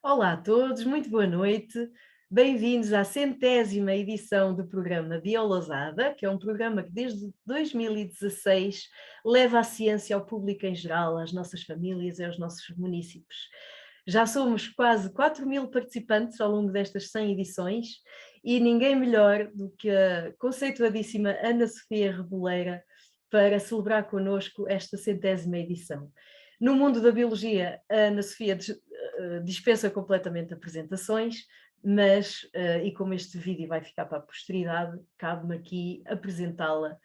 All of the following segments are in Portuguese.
Olá a todos, muito boa noite. Bem-vindos à 100ª edição do programa Biolosada, que é um programa que desde 2016 leva a ciência ao público em geral, às nossas famílias e aos nossos municípios. Já somos quase 4.000 participantes ao longo destas 100 edições e ninguém melhor do que a conceituadíssima Ana Sofia Reboleira para celebrar connosco esta 100ª edição. No mundo da biologia, a Ana Sofia dispensa completamente apresentações, mas, e como este vídeo vai ficar para a posteridade, cabe-me aqui apresentá-la.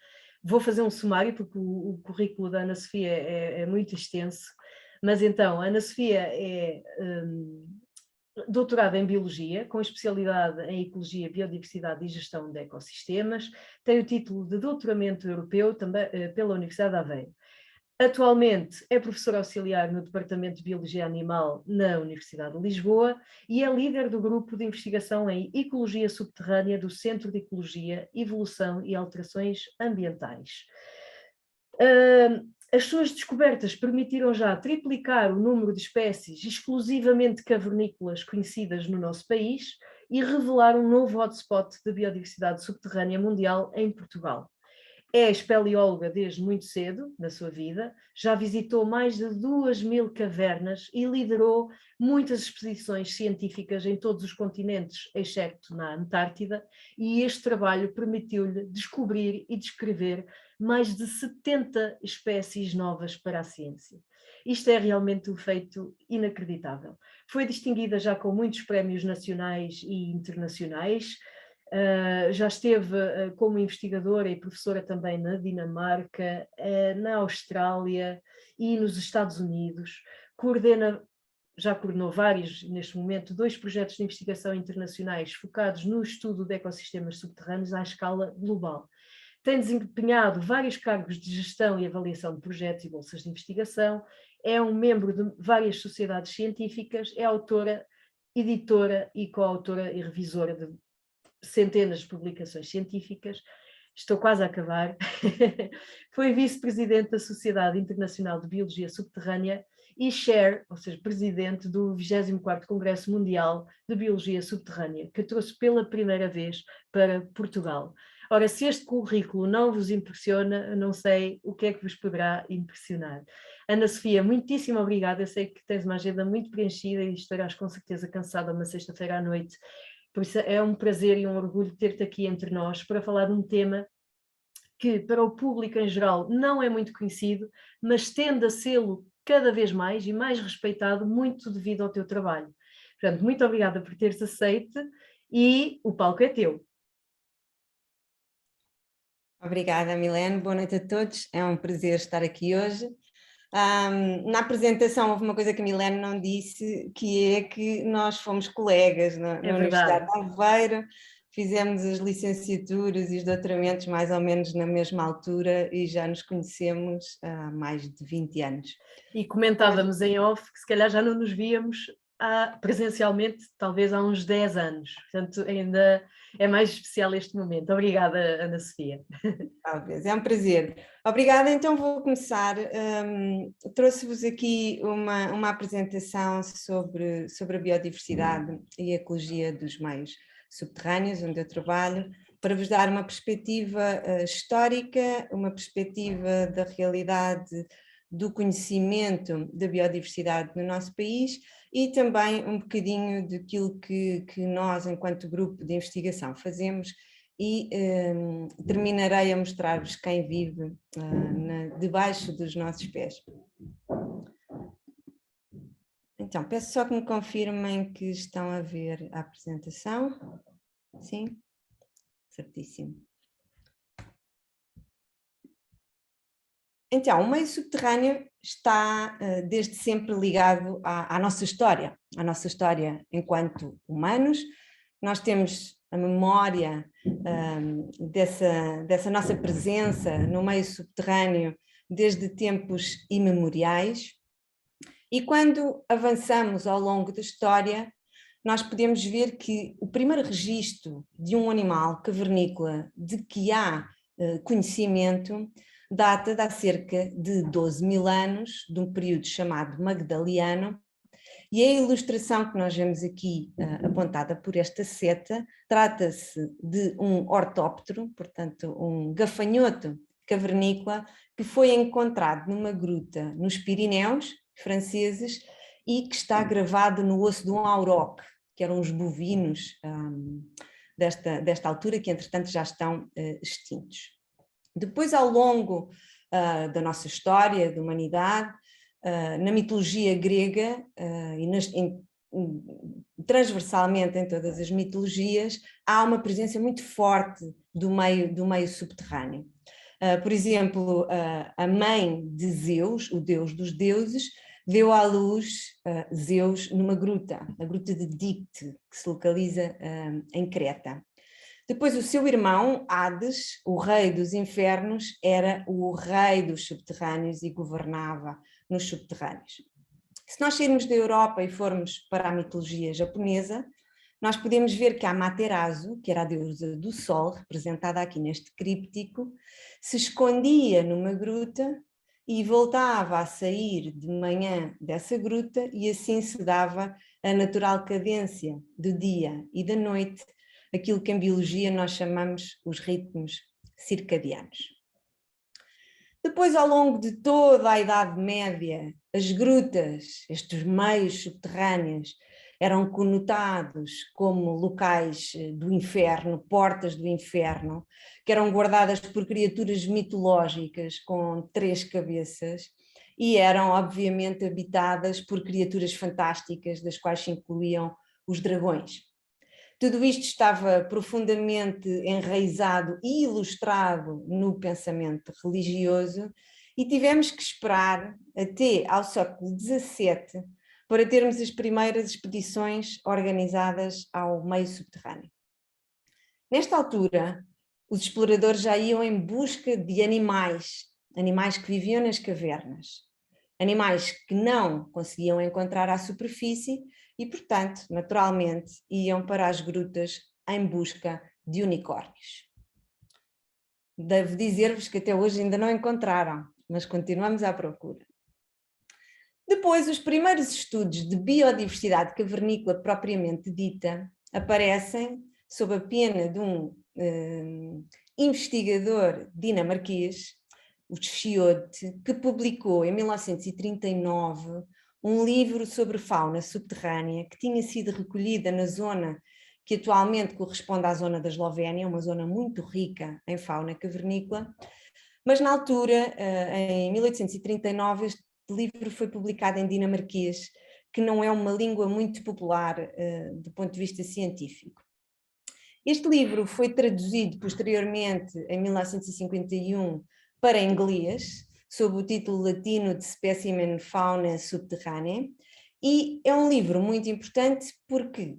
Vou fazer um sumário, porque o currículo da Ana Sofia é muito extenso, mas então, a Ana Sofia é doutorada em Biologia, com especialidade em Ecologia, Biodiversidade e Gestão de Ecossistemas, tem o título de doutoramento europeu também pela Universidade de Aveiro. Atualmente é professora auxiliar no Departamento de Biologia Animal na Universidade de Lisboa e é líder do grupo de investigação em Ecologia Subterrânea do Centro de Ecologia, Evolução e Alterações Ambientais. As suas descobertas permitiram já triplicar o número de espécies exclusivamente cavernícolas conhecidas no nosso país e revelar um novo hotspot de biodiversidade subterrânea mundial em Portugal. É espeleóloga desde muito cedo na sua vida, já visitou mais de 2.000 cavernas e liderou muitas expedições científicas em todos os continentes, exceto na Antártida, e este trabalho permitiu-lhe descobrir e descrever mais de 70 espécies novas para a ciência. Isto é realmente um feito inacreditável. Foi distinguida já com muitos prémios nacionais e internacionais. Já esteve como investigadora e professora também na Dinamarca, na Austrália e nos Estados Unidos. Já coordenou vários, neste momento, 2 projetos de investigação internacionais focados no estudo de ecossistemas subterrâneos à escala global. Tem desempenhado vários cargos de gestão e avaliação de projetos e bolsas de investigação, é um membro de várias sociedades científicas, é autora, editora e coautora e revisora de centenas de publicações científicas, estou quase a acabar. Foi vice-presidente da Sociedade Internacional de Biologia Subterrânea e chair, ou seja, presidente do 24º Congresso Mundial de Biologia Subterrânea, que trouxe pela primeira vez para Portugal. Ora, se este currículo não vos impressiona, não sei o que é que vos poderá impressionar. Ana Sofia, muitíssimo obrigada, eu sei que tens uma agenda muito preenchida e estarás com certeza cansada uma sexta-feira à noite. Por isso é um prazer e um orgulho ter-te aqui entre nós para falar de um tema que para o público em geral não é muito conhecido, mas tende a sê-lo cada vez mais e mais respeitado, muito devido ao teu trabalho. Portanto, muito obrigada por teres aceito e o palco é teu. Obrigada, Milene. Boa noite a todos. É um prazer estar aqui hoje. Na apresentação houve uma coisa que a Milene não disse, que é que nós fomos colegas na Universidade de Aveiro, fizemos as licenciaturas e os doutoramentos mais ou menos na mesma altura e já nos conhecemos há mais de 20 anos. E comentávamos em off que se calhar já não nos víamos presencialmente talvez há uns 10 anos, portanto ainda é mais especial este momento. Obrigada, Ana Sofia. Talvez, é um prazer. Obrigada, então vou começar. Trouxe-vos aqui uma apresentação sobre a biodiversidade e a ecologia dos meios subterrâneos, onde eu trabalho, para vos dar uma perspectiva histórica, uma perspectiva da realidade do conhecimento da biodiversidade no nosso país e também um bocadinho daquilo que nós, enquanto grupo de investigação, fazemos e terminarei a mostrar-vos quem vive debaixo dos nossos pés. Então, peço só que me confirmem que estão a ver a apresentação. Sim? Certíssimo. Então, o meio subterrâneo está desde sempre ligado à nossa história enquanto humanos. Nós temos a memória dessa nossa presença no meio subterrâneo desde tempos imemoriais, e quando avançamos ao longo da história, nós podemos ver que o primeiro registro de um animal cavernícola de que há conhecimento data de há cerca de 12.000 anos, de um período chamado Magdaliano, E a ilustração que nós vemos aqui apontada por esta seta trata-se de um ortóptero, portanto um gafanhoto cavernícola, que foi encontrado numa gruta nos Pirineus franceses e que está gravado no osso de um auroch, que eram os bovinos desta altura, que entretanto já estão extintos. Depois, ao longo da nossa história, da humanidade, na mitologia grega e transversalmente em todas as mitologias, há uma presença muito forte do meio subterrâneo. Por exemplo, a mãe de Zeus, o deus dos deuses, deu à luz Zeus numa gruta, a gruta de Dicte, que se localiza em Creta. Depois o seu irmão, Hades, o rei dos infernos, era o rei dos subterrâneos e governava nos subterrâneos. Se nós sairmos da Europa e formos para a mitologia japonesa, nós podemos ver que a Amaterasu, que era a deusa do sol, representada aqui neste críptico, se escondia numa gruta e voltava a sair de manhã dessa gruta, e assim se dava a natural cadência do dia e da noite, aquilo que em biologia nós chamamos os ritmos circadianos. Depois, ao longo de toda a Idade Média, as grutas, estes meios subterrâneos, eram conotados como locais do inferno, portas do inferno, que eram guardadas por criaturas mitológicas com 3 cabeças e eram, obviamente, habitadas por criaturas fantásticas, das quais se incluíam os dragões. Tudo isto estava profundamente enraizado e ilustrado no pensamento religioso e tivemos que esperar até ao século XVII para termos as primeiras expedições organizadas ao meio subterrâneo. Nesta altura, os exploradores já iam em busca de animais que viviam nas cavernas, animais que não conseguiam encontrar à superfície e, portanto, naturalmente, iam para as grutas em busca de unicórnios. Devo dizer-vos que até hoje ainda não encontraram, mas continuamos à procura. Depois, os primeiros estudos de biodiversidade cavernícola propriamente dita aparecem sob a pena de um investigador dinamarquês, o Schiødte, que publicou em 1939 um livro sobre fauna subterrânea que tinha sido recolhida na zona que atualmente corresponde à zona da Eslovénia, uma zona muito rica em fauna cavernícola, mas na altura, em 1839, este livro foi publicado em dinamarquês, que não é uma língua muito popular do ponto de vista científico. Este livro foi traduzido posteriormente, em 1951, para inglês, sob o título latino de Specimen Fauna Subterrânea, e é um livro muito importante porque,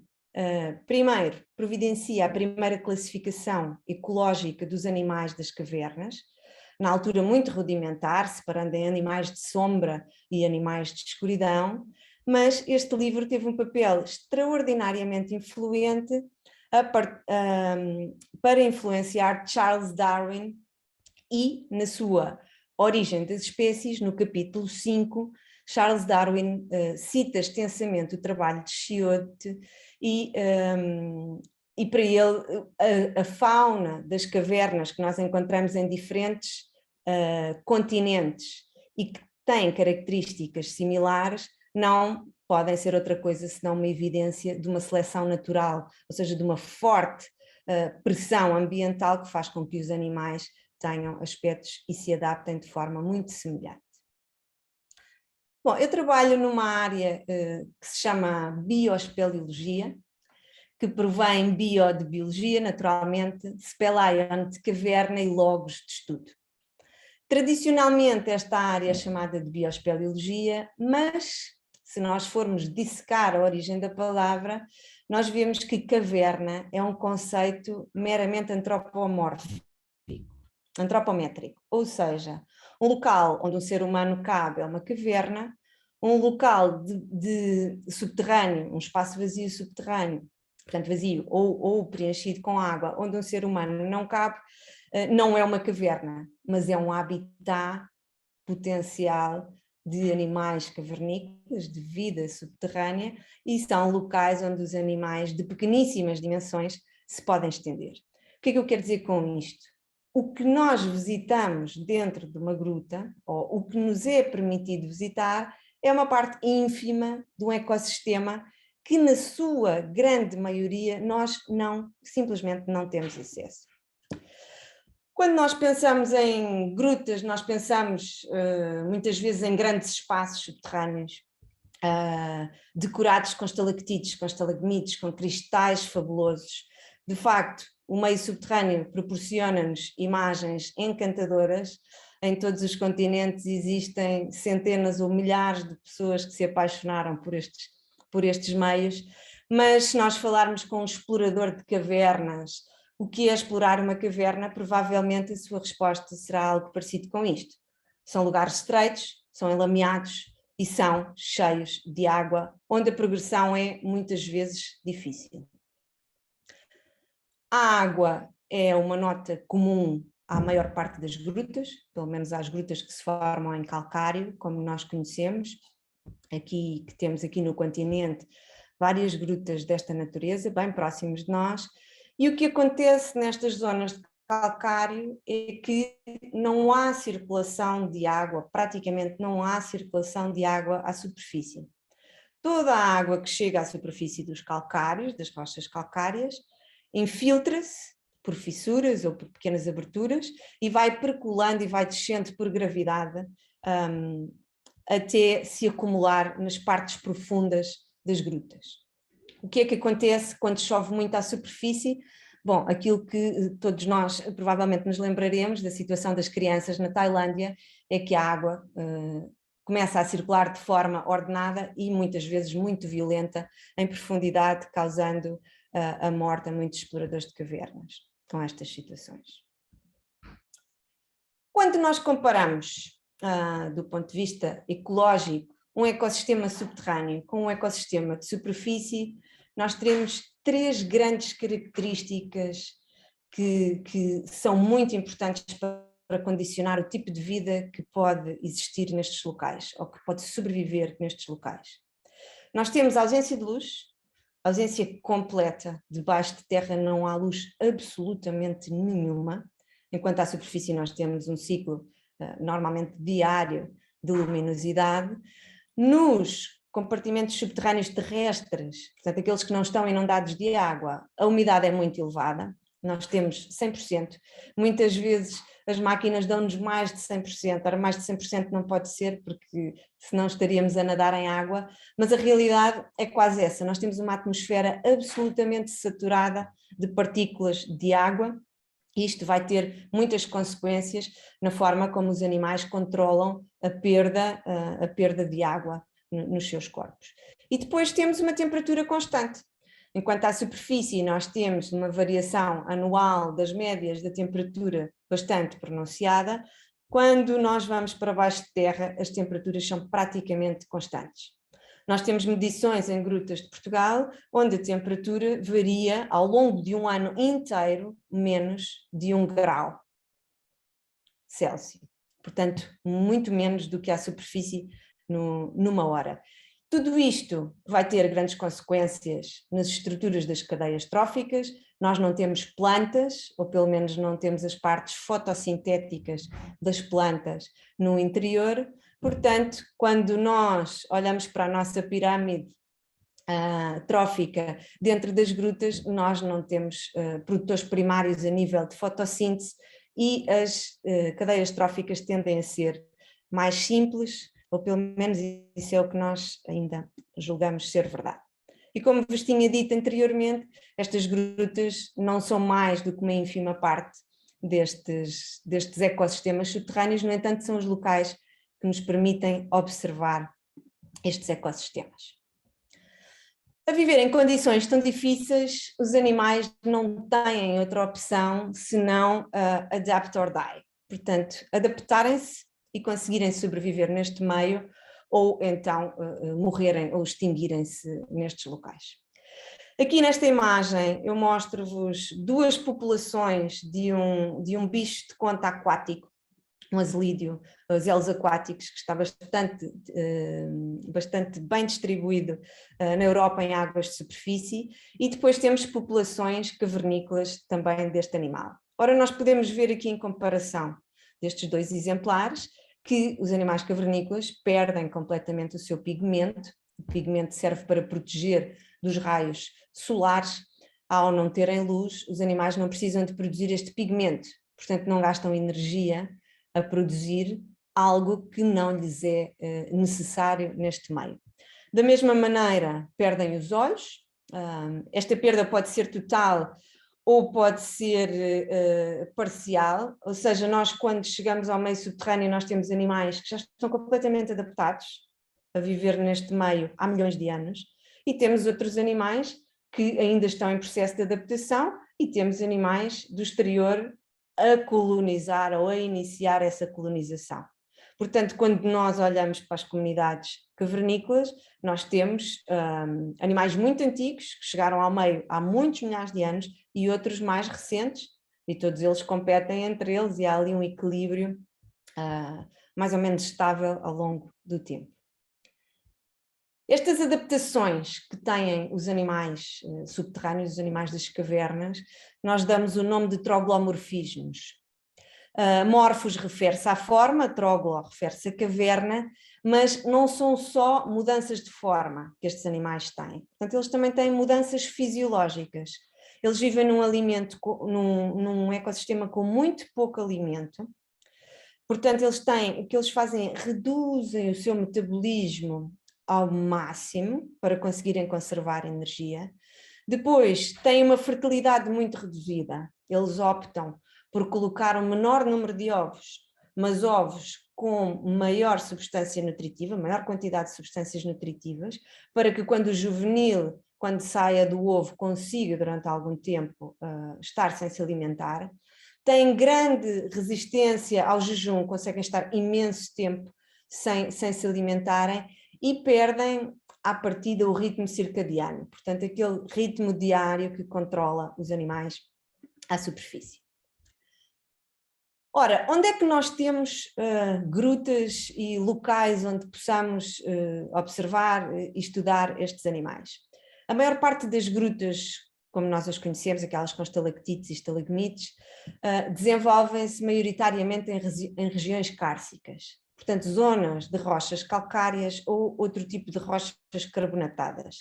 primeiro, providencia a primeira classificação ecológica dos animais das cavernas, na altura muito rudimentar, separando em animais de sombra e animais de escuridão, mas este livro teve um papel extraordinariamente influente para influenciar Charles Darwin e, na sua Origem das Espécies, no capítulo 5, Charles Darwin cita extensamente o trabalho de Schiødte e para ele a fauna das cavernas que nós encontramos em diferentes continentes e que têm características similares não podem ser outra coisa senão uma evidência de uma seleção natural, ou seja, de uma forte pressão ambiental que faz com que os animais tenham aspectos e se adaptem de forma muito semelhante. Bom, eu trabalho numa área que se chama bioespeleologia, que provém bio de biologia, naturalmente, spelaion de caverna e logos de estudo. Tradicionalmente esta área é chamada de bioespeleologia, mas se nós formos dissecar a origem da palavra, nós vemos que caverna é um conceito meramente antropométrico, ou seja, um local onde um ser humano cabe é uma caverna, um local de subterrâneo, um espaço vazio subterrâneo, portanto vazio ou preenchido com água, onde um ser humano não cabe, não é uma caverna, mas é um habitat potencial de animais cavernícolas, de vida subterrânea, e são locais onde os animais de pequeníssimas dimensões se podem estender. O que é que eu quero dizer com isto? O que nós visitamos dentro de uma gruta, ou o que nos é permitido visitar, é uma parte ínfima de um ecossistema que, na sua grande maioria, nós simplesmente não temos acesso. Quando nós pensamos em grutas, nós pensamos muitas vezes em grandes espaços subterrâneos, decorados com estalactites, com estalagmites, com cristais fabulosos. De facto, o meio subterrâneo proporciona-nos imagens encantadoras. Em todos os continentes existem centenas ou milhares de pessoas que se apaixonaram por estes meios, mas se nós falarmos com um explorador de cavernas, o que é explorar uma caverna, provavelmente a sua resposta será algo parecido com isto. São lugares estreitos, são enlameados e são cheios de água, onde a progressão é muitas vezes difícil. A água é uma nota comum à maior parte das grutas, pelo menos às grutas que se formam em calcário, como nós conhecemos. Aqui, que temos aqui no continente várias grutas desta natureza, bem próximos de nós, e o que acontece nestas zonas de calcário é que não há circulação de água, praticamente não há circulação de água à superfície. Toda a água que chega à superfície dos calcários, das rochas calcárias, infiltra-se por fissuras ou por pequenas aberturas e vai percolando e vai descendo por gravidade até se acumular nas partes profundas das grutas. O que é que acontece quando chove muito à superfície? Bom, aquilo que todos nós provavelmente nos lembraremos da situação das crianças na Tailândia é que a água começa a circular de forma ordenada e muitas vezes muito violenta em profundidade, causando a morte a muitos exploradores de cavernas com estas situações. Quando nós comparamos, do ponto de vista ecológico, um ecossistema subterrâneo com um ecossistema de superfície, nós teremos três grandes características que são muito importantes para condicionar o tipo de vida que pode existir nestes locais, ou que pode sobreviver nestes locais. Nós temos a ausência de luz, ausência completa, debaixo de terra não há luz absolutamente nenhuma, enquanto à superfície nós temos um ciclo normalmente diário de luminosidade. Nos compartimentos subterrâneos terrestres, portanto aqueles que não estão inundados de água, a umidade é muito elevada, nós temos 100%, muitas vezes as máquinas dão-nos mais de 100%, ora mais de 100% não pode ser porque senão estaríamos a nadar em água, mas a realidade é quase essa, nós temos uma atmosfera absolutamente saturada de partículas de água e isto vai ter muitas consequências na forma como os animais controlam a perda de água nos seus corpos. E depois temos uma temperatura constante. Enquanto à superfície nós temos uma variação anual das médias da temperatura bastante pronunciada, quando nós vamos para baixo de terra as temperaturas são praticamente constantes. Nós temos medições em grutas de Portugal onde a temperatura varia ao longo de um ano inteiro menos de 1 grau Celsius. Portanto, muito menos do que à superfície numa hora. Tudo isto vai ter grandes consequências nas estruturas das cadeias tróficas. Nós não temos plantas, ou pelo menos não temos as partes fotossintéticas das plantas no interior. Portanto, quando nós olhamos para a nossa pirâmide trófica dentro das grutas, nós não temos produtores primários a nível de fotossíntese e as cadeias tróficas tendem a ser mais simples, ou pelo menos isso é o que nós ainda julgamos ser verdade. E como vos tinha dito anteriormente, estas grutas não são mais do que uma ínfima parte destes ecossistemas subterrâneos, no entanto são os locais que nos permitem observar estes ecossistemas. A viver em condições tão difíceis, os animais não têm outra opção senão adapt or die. Portanto, adaptarem-se e conseguirem sobreviver neste meio ou então morrerem ou extinguirem-se nestes locais. Aqui nesta imagem eu mostro-vos duas populações de um bicho de conta aquático um azelídeo, os elos aquáticos, que está bastante bem distribuído na Europa em águas de superfície, e depois temos populações cavernícolas também deste animal. Ora, nós podemos ver aqui em comparação destes dois exemplares que os animais cavernícolas perdem completamente o seu pigmento. O pigmento serve para proteger dos raios solares. Ao não terem luz, os animais não precisam de produzir este pigmento, portanto não gastam energia a produzir algo que não lhes é necessário neste meio. Da mesma maneira, perdem os olhos. Esta perda pode ser total ou pode ser parcial, ou seja, nós quando chegamos ao meio subterrâneo nós temos animais que já estão completamente adaptados a viver neste meio há milhões de anos, e temos outros animais que ainda estão em processo de adaptação, e temos animais do exterior a colonizar ou a iniciar essa colonização. Portanto, quando nós olhamos para as comunidades cavernícolas, nós temos animais muito antigos que chegaram ao meio há muitos milhares de anos e outros mais recentes, e todos eles competem entre eles e há ali um equilíbrio mais ou menos estável ao longo do tempo. Estas adaptações que têm os animais subterrâneos, os animais das cavernas, nós damos o nome de troglomorfismos. Morfos refere-se à forma, troglo refere-se à caverna, mas não são só mudanças de forma que estes animais têm. Portanto, eles também têm mudanças fisiológicas. Eles vivem num ecossistema com muito pouco alimento. Portanto, o que eles fazem é reduzem o seu metabolismo ao máximo para conseguirem conservar energia. Depois, têm uma fertilidade muito reduzida. Eles optam por colocar um menor número de ovos, mas ovos com maior substância nutritiva, maior quantidade de substâncias nutritivas, para que quando o juvenil, quando saia do ovo, consiga durante algum tempo estar sem se alimentar. Têm grande resistência ao jejum, conseguem estar imenso tempo sem se alimentarem e perdem à partida o ritmo circadiano, portanto aquele ritmo diário que controla os animais à superfície. Ora, onde é que nós temos grutas e locais onde possamos observar e estudar estes animais? A maior parte das grutas, como nós as conhecemos, aquelas com estalactites e estalagmites, desenvolvem-se maioritariamente em regiões cárcicas, portanto zonas de rochas calcárias ou outro tipo de rochas carbonatadas.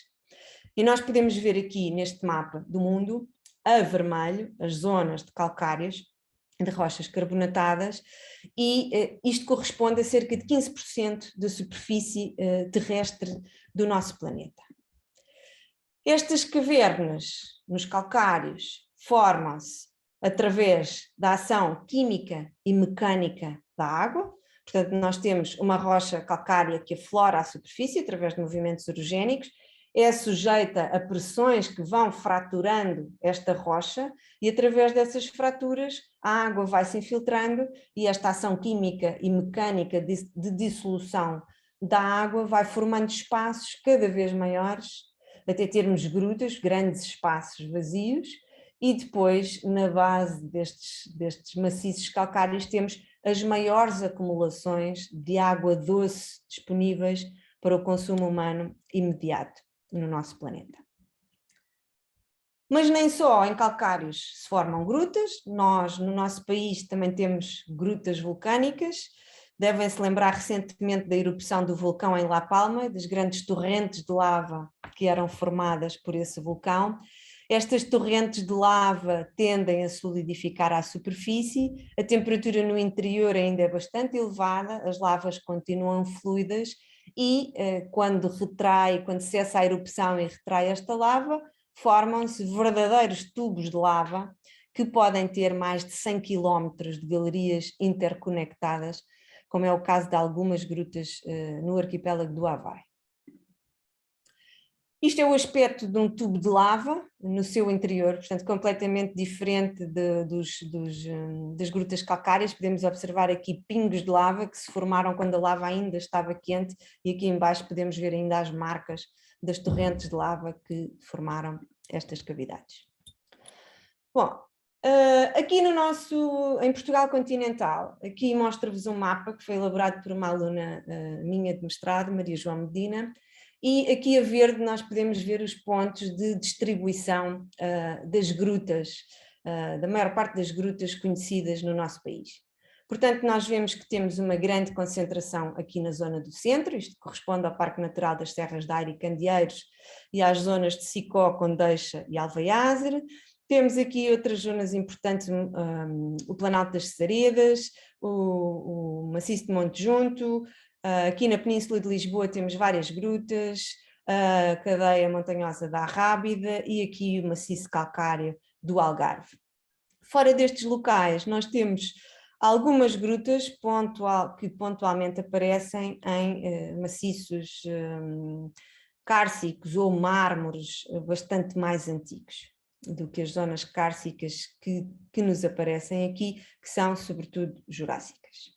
E nós podemos ver aqui neste mapa do mundo, a vermelho, as zonas de calcários, de rochas carbonatadas, e isto corresponde a cerca de 15% da superfície terrestre do nosso planeta. Estas cavernas nos calcários formam-se através da ação química e mecânica da água. Portanto, nós temos uma rocha calcária que aflora à superfície através de movimentos orogénicos, é sujeita a pressões que vão fraturando esta rocha e através dessas fraturas a água vai se infiltrando e esta ação química e mecânica de dissolução da água vai formando espaços cada vez maiores até termos grutas, grandes espaços vazios, e depois na base destes maciços calcários temos as maiores acumulações de água doce disponíveis para o consumo humano imediato no nosso planeta. Mas nem só em calcários se formam grutas, nós no nosso país também temos grutas vulcânicas. Devem-se lembrar recentemente da erupção do vulcão em La Palma, das grandes torrentes de lava que eram formadas por esse vulcão. Estas torrentes de lava tendem a solidificar à superfície, a temperatura no interior ainda é bastante elevada, as lavas continuam fluidas e quando cessa a erupção e retrai esta lava, formam-se verdadeiros tubos de lava que podem ter mais de 100 km de galerias interconectadas, como é o caso de algumas grutas no arquipélago do Havaí. Isto é o aspecto de um tubo de lava no seu interior, portanto completamente diferente das grutas calcárias. Podemos observar aqui pingos de lava que se formaram quando a lava ainda estava quente, e aqui em baixo podemos ver ainda as marcas das torrentes de lava que formaram estas cavidades. Bom, Aqui em Portugal continental, aqui mostro-vos um mapa que foi elaborado por uma aluna minha de mestrado, Maria João Medina, e aqui a verde nós podemos ver os pontos de distribuição das grutas, da maior parte das grutas conhecidas no nosso país. Portanto, nós vemos que temos uma grande concentração aqui na zona do centro, isto corresponde ao Parque Natural das Serras da Aire e Candeeiros e às zonas de Sicó, Condeixa e Alvaiázere. Temos aqui outras zonas importantes, o Planalto das Cesaredas, o Maciço de Monte Junto, aqui na Península de Lisboa temos várias grutas, a cadeia montanhosa da Arrábida e aqui o maciço calcário do Algarve. Fora destes locais nós temos algumas grutas que pontualmente aparecem em maciços cárcicos ou mármores bastante mais antigos do que as zonas cárcicas que nos aparecem aqui, que são sobretudo jurássicas.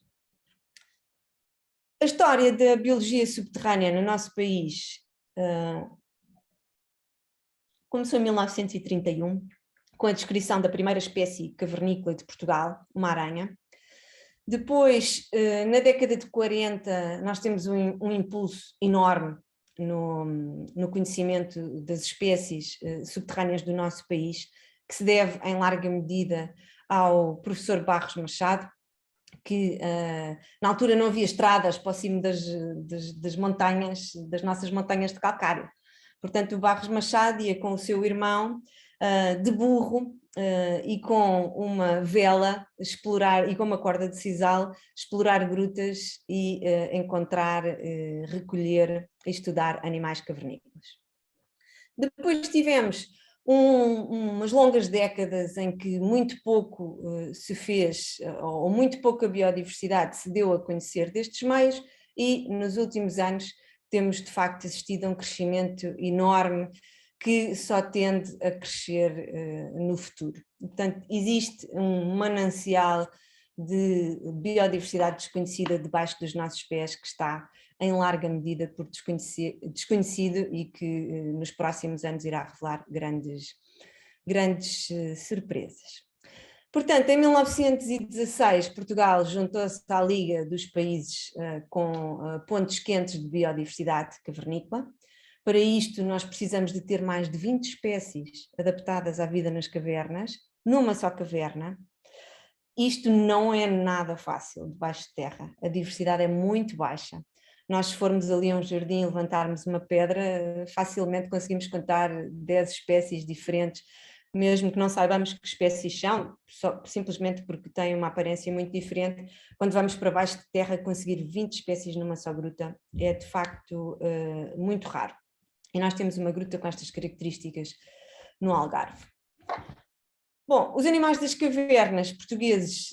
A história da biologia subterrânea no nosso país começou em 1931, com a descrição da primeira espécie cavernícola de Portugal, uma aranha. Depois, na década de 40, nós temos um impulso enorme no conhecimento das espécies subterrâneas do nosso país, que se deve em larga medida ao professor Barros Machado, que na altura não havia estradas para cima das montanhas, das nossas montanhas de calcário. Portanto, o Barros Machado ia com o seu irmão de burro e com uma vela explorar, e com uma corda de sisal, explorar grutas e encontrar, recolher e estudar animais cavernícolas. Depois tivemos umas longas décadas em que muito pouco se fez, ou muito pouca biodiversidade se deu a conhecer destes meios, e nos últimos anos temos de facto assistido a um crescimento enorme que só tende a crescer no futuro. Portanto, existe um manancial de biodiversidade desconhecida debaixo dos nossos pés, que está em larga medida por desconhecido e que nos próximos anos irá revelar grandes surpresas. Portanto, em 1916, Portugal juntou-se à Liga dos Países com pontos quentes de biodiversidade cavernícola. Para isto, nós precisamos de ter mais de 20 espécies adaptadas à vida nas cavernas, numa só caverna. Isto não é nada fácil debaixo de terra, a diversidade é muito baixa. Nós, se formos ali a um jardim e levantarmos uma pedra, facilmente conseguimos contar 10 espécies diferentes, mesmo que não saibamos que espécies são, simplesmente porque têm uma aparência muito diferente. Quando vamos para baixo de terra, conseguir 20 espécies numa só gruta é de facto muito raro. E nós temos uma gruta com estas características no Algarve. Bom, os animais das cavernas portugueses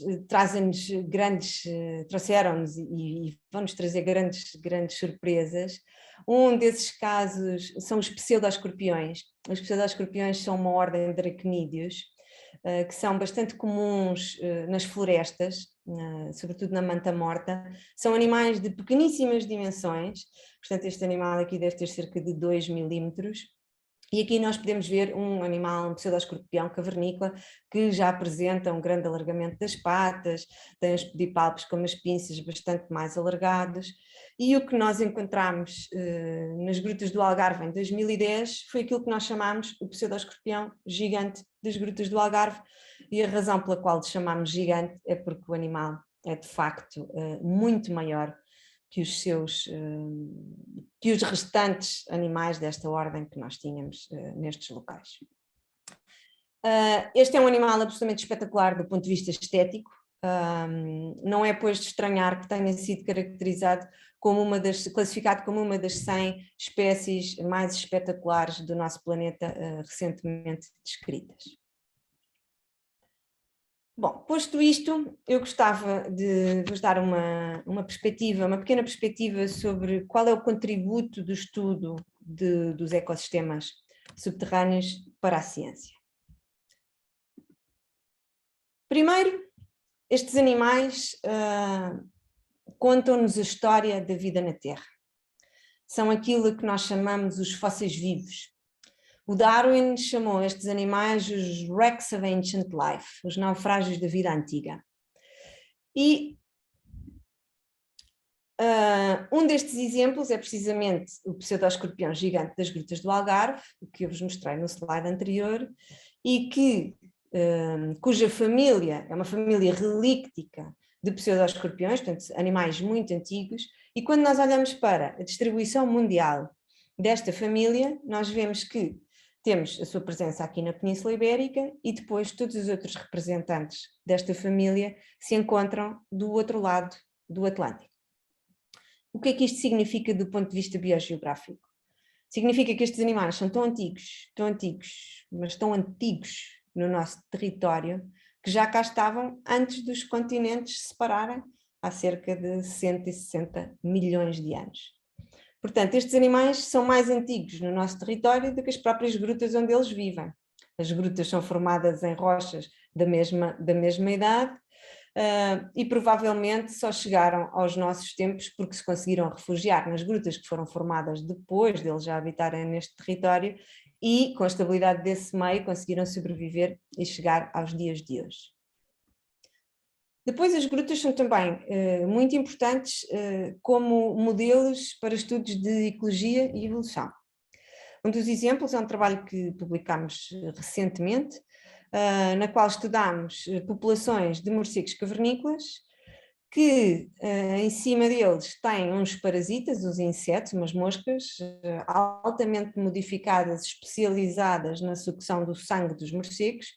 trouxeram-nos e vão-nos trazer grandes surpresas. Um desses casos são os pseudoescorpiões. Os pseudoescorpiões são uma ordem de aracnídeos que são bastante comuns nas florestas, sobretudo na manta morta. São animais de pequeníssimas dimensões, portanto este animal aqui deve ter cerca de 2 milímetros. E aqui nós podemos ver um animal, um pseudoescorpião cavernícola, que já apresenta um grande alargamento das patas, tem os pedipalpos com umas pinças bastante mais alargados, e o que nós encontramos nas grutas do Algarve em 2010 foi aquilo que nós chamámos o pseudoescorpião gigante das grutas do Algarve, e a razão pela qual lhe chamámos gigante é porque o animal é de facto muito maior que os restantes animais desta ordem que nós tínhamos nestes locais. Este é um animal absolutamente espetacular do ponto de vista estético, não é pois de estranhar que tenha sido caracterizado classificado como uma das 100 espécies mais espetaculares do nosso planeta recentemente descritas. Bom, posto isto, eu gostava de vos dar uma pequena perspectiva sobre qual é o contributo do estudo dos ecossistemas subterrâneos para a ciência. Primeiro, estes animais contam-nos a história da vida na Terra. São aquilo que nós chamamos os fósseis vivos. O Darwin chamou estes animais os wrecks of ancient life, os naufrágios da vida antiga. E um destes exemplos é precisamente o pseudoescorpião gigante das grutas do Algarve, que eu vos mostrei no slide anterior, e cuja família é uma família relíctica de pseudoescorpiões, portanto, animais muito antigos, e quando nós olhamos para a distribuição mundial desta família, nós vemos que temos a sua presença aqui na Península Ibérica e depois todos os outros representantes desta família se encontram do outro lado do Atlântico. O que é que isto significa do ponto de vista biogeográfico? Significa que estes animais são tão antigos, mas tão antigos no nosso território, que já cá estavam antes dos continentes se separarem, há cerca de 160 milhões de anos. Portanto, estes animais são mais antigos no nosso território do que as próprias grutas onde eles vivem. As grutas são formadas em rochas da mesma idade, e provavelmente só chegaram aos nossos tempos porque se conseguiram refugiar nas grutas que foram formadas depois deles já habitarem neste território e com a estabilidade desse meio conseguiram sobreviver e chegar aos dias de hoje. Depois as grutas são também muito importantes como modelos para estudos de ecologia e evolução. Um dos exemplos é um trabalho que publicámos recentemente, na qual estudámos populações de morcegos cavernícolas que em cima deles têm uns parasitas, uns insetos, umas moscas altamente modificadas, especializadas na sucção do sangue dos morcegos.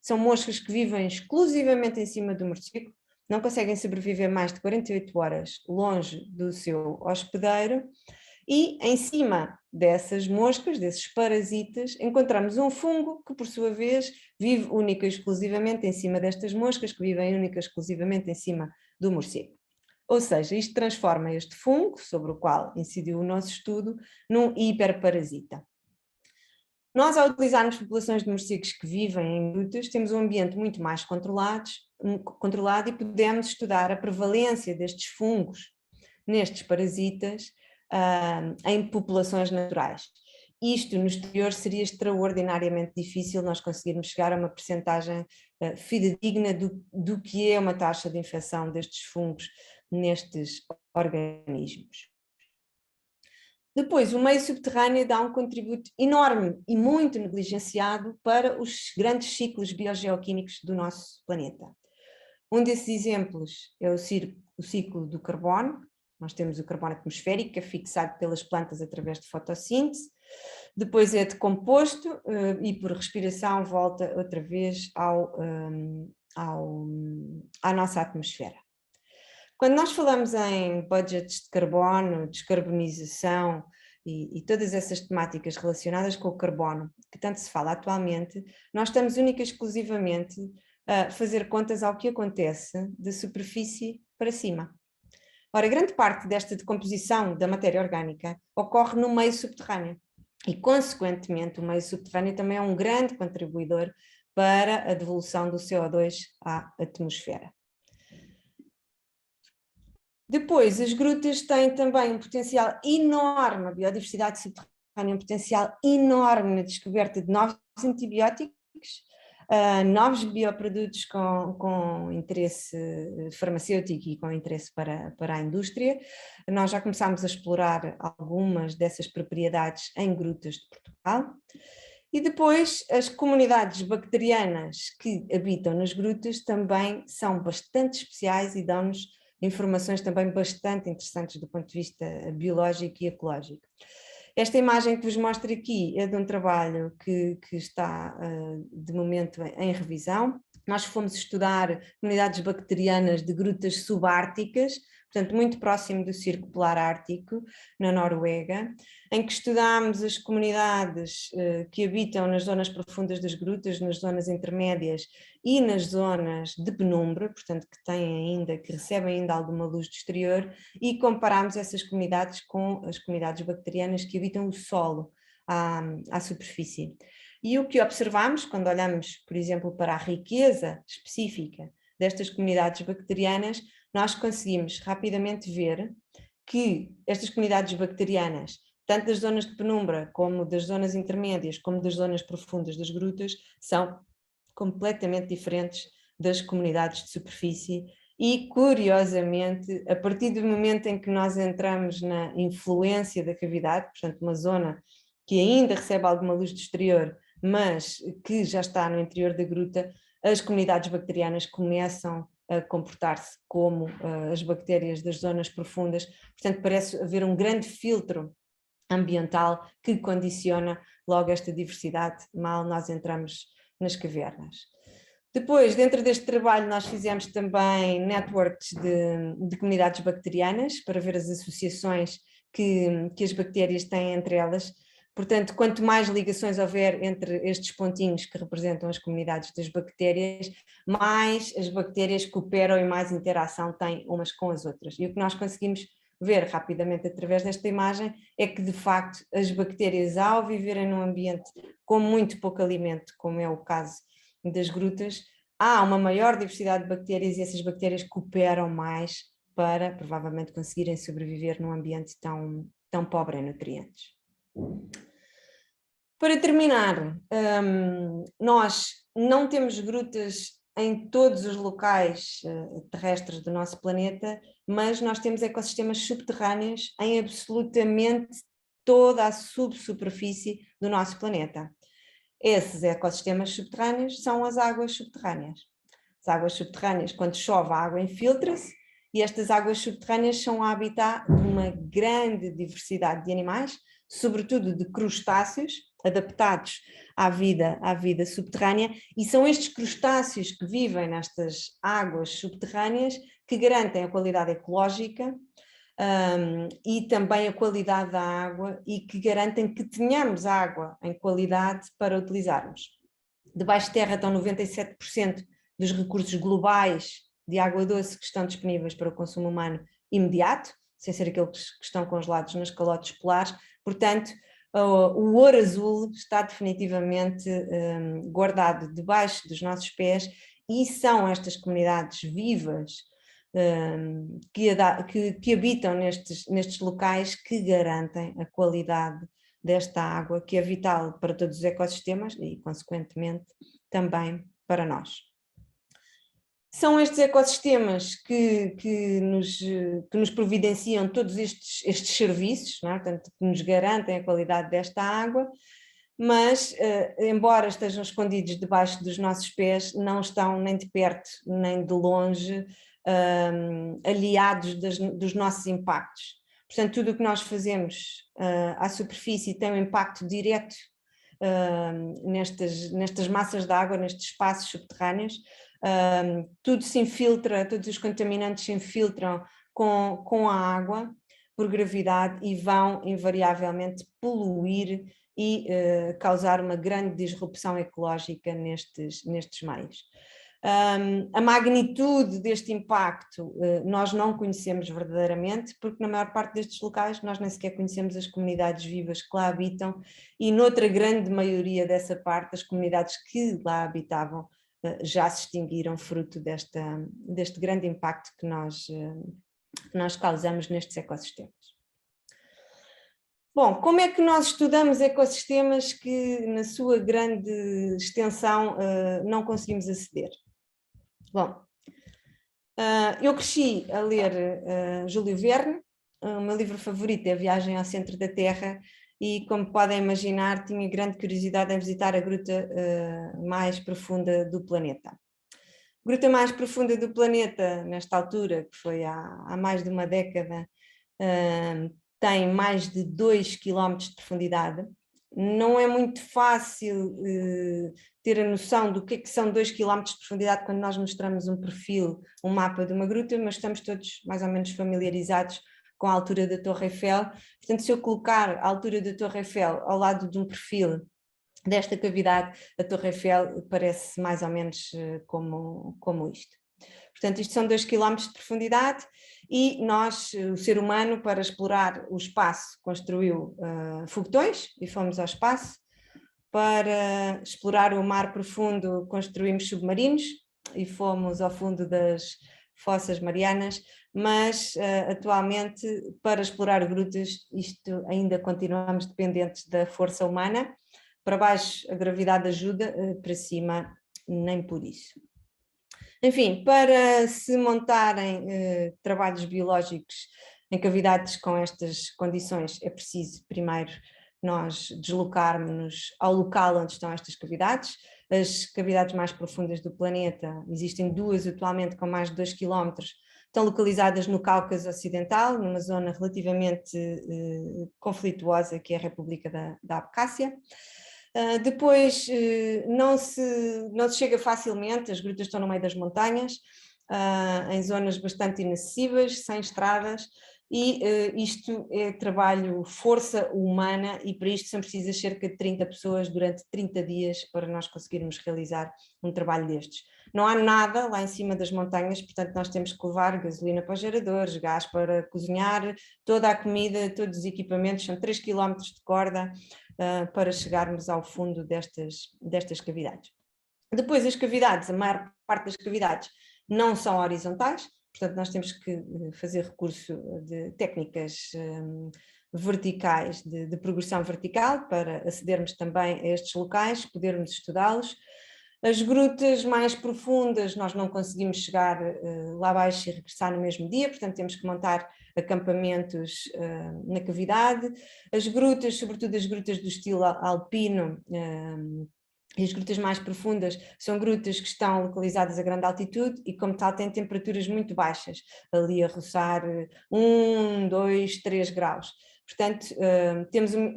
São moscas que vivem exclusivamente em cima do morcego, não conseguem sobreviver mais de 48 horas longe do seu hospedeiro. E em cima dessas moscas, desses parasitas, encontramos um fungo que, por sua vez, vive única e exclusivamente em cima destas moscas, que vivem única e exclusivamente em cima do morcego. Ou seja, isto transforma este fungo, sobre o qual incidiu o nosso estudo, num hiperparasita. Nós, ao utilizarmos populações de morcegos que vivem em grutas, temos um ambiente muito mais controlado e podemos estudar a prevalência destes fungos nestes parasitas em populações naturais. Isto no exterior seria extraordinariamente difícil nós conseguirmos chegar a uma percentagem fidedigna do que é uma taxa de infecção destes fungos nestes organismos. Depois, o meio subterrâneo dá um contributo enorme e muito negligenciado para os grandes ciclos biogeoquímicos do nosso planeta. Um desses exemplos é o ciclo do carbono. Nós temos o carbono atmosférico, que é fixado pelas plantas através de fotossíntese, depois é decomposto e por respiração volta outra vez à nossa atmosfera. Quando nós falamos em budgets de carbono, descarbonização e todas essas temáticas relacionadas com o carbono, que tanto se fala atualmente, nós estamos única e exclusivamente a fazer contas ao que acontece de superfície para cima. Ora, grande parte desta decomposição da matéria orgânica ocorre no meio subterrâneo e, consequentemente, o meio subterrâneo também é um grande contribuidor para a devolução do CO2 à atmosfera. Depois, as grutas têm também um potencial enorme, a biodiversidade subterrânea, um potencial enorme na descoberta de novos antibióticos, novos bioprodutos com interesse farmacêutico e com interesse para a indústria. Nós já começámos a explorar algumas dessas propriedades em grutas de Portugal. E depois as comunidades bacterianas que habitam nas grutas também são bastante especiais e dão-nos informações também bastante interessantes do ponto de vista biológico e ecológico. Esta imagem que vos mostro aqui é de um trabalho que está de momento em revisão. Nós fomos estudar comunidades bacterianas de grutas subárticas, portanto muito próximo do Círculo Polar Ártico, na Noruega, em que estudámos as comunidades que habitam nas zonas profundas das grutas, nas zonas intermédias e nas zonas de penumbra, portanto que recebem ainda alguma luz do exterior, e comparámos essas comunidades com as comunidades bacterianas que habitam o solo à superfície. E o que observamos quando olhamos, por exemplo, para a riqueza específica destas comunidades bacterianas, nós conseguimos rapidamente ver que estas comunidades bacterianas tanto das zonas de penumbra, como das zonas intermédias, como das zonas profundas das grutas, são completamente diferentes das comunidades de superfície e, curiosamente, a partir do momento em que nós entramos na influência da cavidade, portanto uma zona que ainda recebe alguma luz do exterior, mas que já está no interior da gruta, as comunidades bacterianas começam a comportar-se como as bactérias das zonas profundas, portanto parece haver um grande filtro ambiental que condiciona logo esta diversidade, mal nós entramos nas cavernas. Depois, dentro deste trabalho, nós fizemos também networks de comunidades bacterianas para ver as associações que as bactérias têm entre elas. Portanto, quanto mais ligações houver entre estes pontinhos que representam as comunidades das bactérias, mais as bactérias cooperam e mais interação têm umas com as outras. E o que nós conseguimos ver rapidamente através desta imagem é que, de facto, as bactérias, ao viverem num ambiente com muito pouco alimento, como é o caso das grutas, há uma maior diversidade de bactérias e essas bactérias cooperam mais para, provavelmente, conseguirem sobreviver num ambiente tão pobre em nutrientes. Para terminar, nós não temos grutas em todos os locais terrestres do nosso planeta, mas nós temos ecossistemas subterrâneos em absolutamente toda a subsuperfície do nosso planeta. Esses ecossistemas subterrâneos são as águas subterrâneas. As águas subterrâneas, quando chove, a água infiltra-se e estas águas subterrâneas são o habitat de uma grande diversidade de animais, sobretudo de crustáceos, adaptados à vida subterrânea, e são estes crustáceos que vivem nestas águas subterrâneas que garantem a qualidade ecológica e também a qualidade da água e que garantem que tenhamos água em qualidade para utilizarmos. Debaixo de terra estão 97% dos recursos globais de água doce que estão disponíveis para o consumo humano imediato, sem ser aqueles que estão congelados nas calotes polares. Portanto, o ouro azul está definitivamente guardado debaixo dos nossos pés e são estas comunidades vivas que habitam nestes locais que garantem a qualidade desta água, que é vital para todos os ecossistemas e, consequentemente, também para nós. São estes ecossistemas que nos providenciam todos estes serviços, não é? Portanto, que nos garantem a qualidade desta água, mas, embora estejam escondidos debaixo dos nossos pés, não estão nem de perto nem de longe aliados dos nossos impactos. Portanto, tudo o que nós fazemos à superfície tem um impacto direto nestas massas de água, nestes espaços subterrâneos. Tudo se infiltra, todos os contaminantes se infiltram com a água por gravidade e vão invariavelmente poluir e causar uma grande disrupção ecológica nestes meios. A magnitude deste impacto nós não conhecemos verdadeiramente, porque na maior parte destes locais nós nem sequer conhecemos as comunidades vivas que lá habitam e noutra grande maioria dessa parte as comunidades que lá habitavam já se extinguiram fruto deste grande impacto que nós causamos nestes ecossistemas. Bom, como é que nós estudamos ecossistemas que na sua grande extensão não conseguimos aceder? Bom, eu cresci a ler Júlio Verne, o meu livro favorito é A Viagem ao Centro da Terra, e como podem imaginar tinha grande curiosidade em visitar a gruta mais profunda do planeta. A gruta mais profunda do planeta, nesta altura, que foi há mais de uma década, tem mais de 2 km de profundidade. Não é muito fácil ter a noção do que é que são 2 km de profundidade quando nós mostramos um perfil, um mapa de uma gruta, mas estamos todos mais ou menos familiarizados com a altura da Torre Eiffel. Portanto, se eu colocar a altura da Torre Eiffel ao lado de um perfil desta cavidade, a Torre Eiffel parece mais ou menos como isto. Portanto, isto são 2 km de profundidade e nós, o ser humano, para explorar o espaço, construiu foguetões e fomos ao espaço. Para explorar o mar profundo, construímos submarinos e fomos ao fundo das fossas marianas, mas atualmente para explorar grutas isto ainda continuamos dependentes da força humana. Para baixo a gravidade ajuda, para cima nem por isso. Enfim, para se montarem trabalhos biológicos em cavidades com estas condições, é preciso primeiro nós deslocarmos-nos ao local onde estão estas cavidades. As cavidades mais profundas do planeta, existem duas atualmente com mais de 2 km, estão localizadas no Cáucaso Ocidental, numa zona relativamente conflituosa, que é a República da Abcásia. Depois não se chega facilmente, as grutas estão no meio das montanhas, em zonas bastante inacessíveis, sem estradas, e isto é trabalho, força humana, e para isto são precisas cerca de 30 pessoas durante 30 dias para nós conseguirmos realizar um trabalho destes. Não há nada lá em cima das montanhas, portanto nós temos que levar gasolina para os geradores, gás para cozinhar, toda a comida, todos os equipamentos, são 3 km de corda para chegarmos ao fundo destas cavidades. Depois as cavidades, a maior parte das cavidades não são horizontais, portanto nós temos que fazer recurso de técnicas verticais, de progressão vertical, para acedermos também a estes locais, podermos estudá-los. As grutas mais profundas nós não conseguimos chegar lá abaixo e regressar no mesmo dia, portanto temos que montar acampamentos na cavidade. As grutas, sobretudo as grutas do estilo alpino, e as grutas mais profundas são grutas que estão localizadas a grande altitude e, como tal, têm temperaturas muito baixas, ali a roçar 1, 2, 3 graus. Portanto,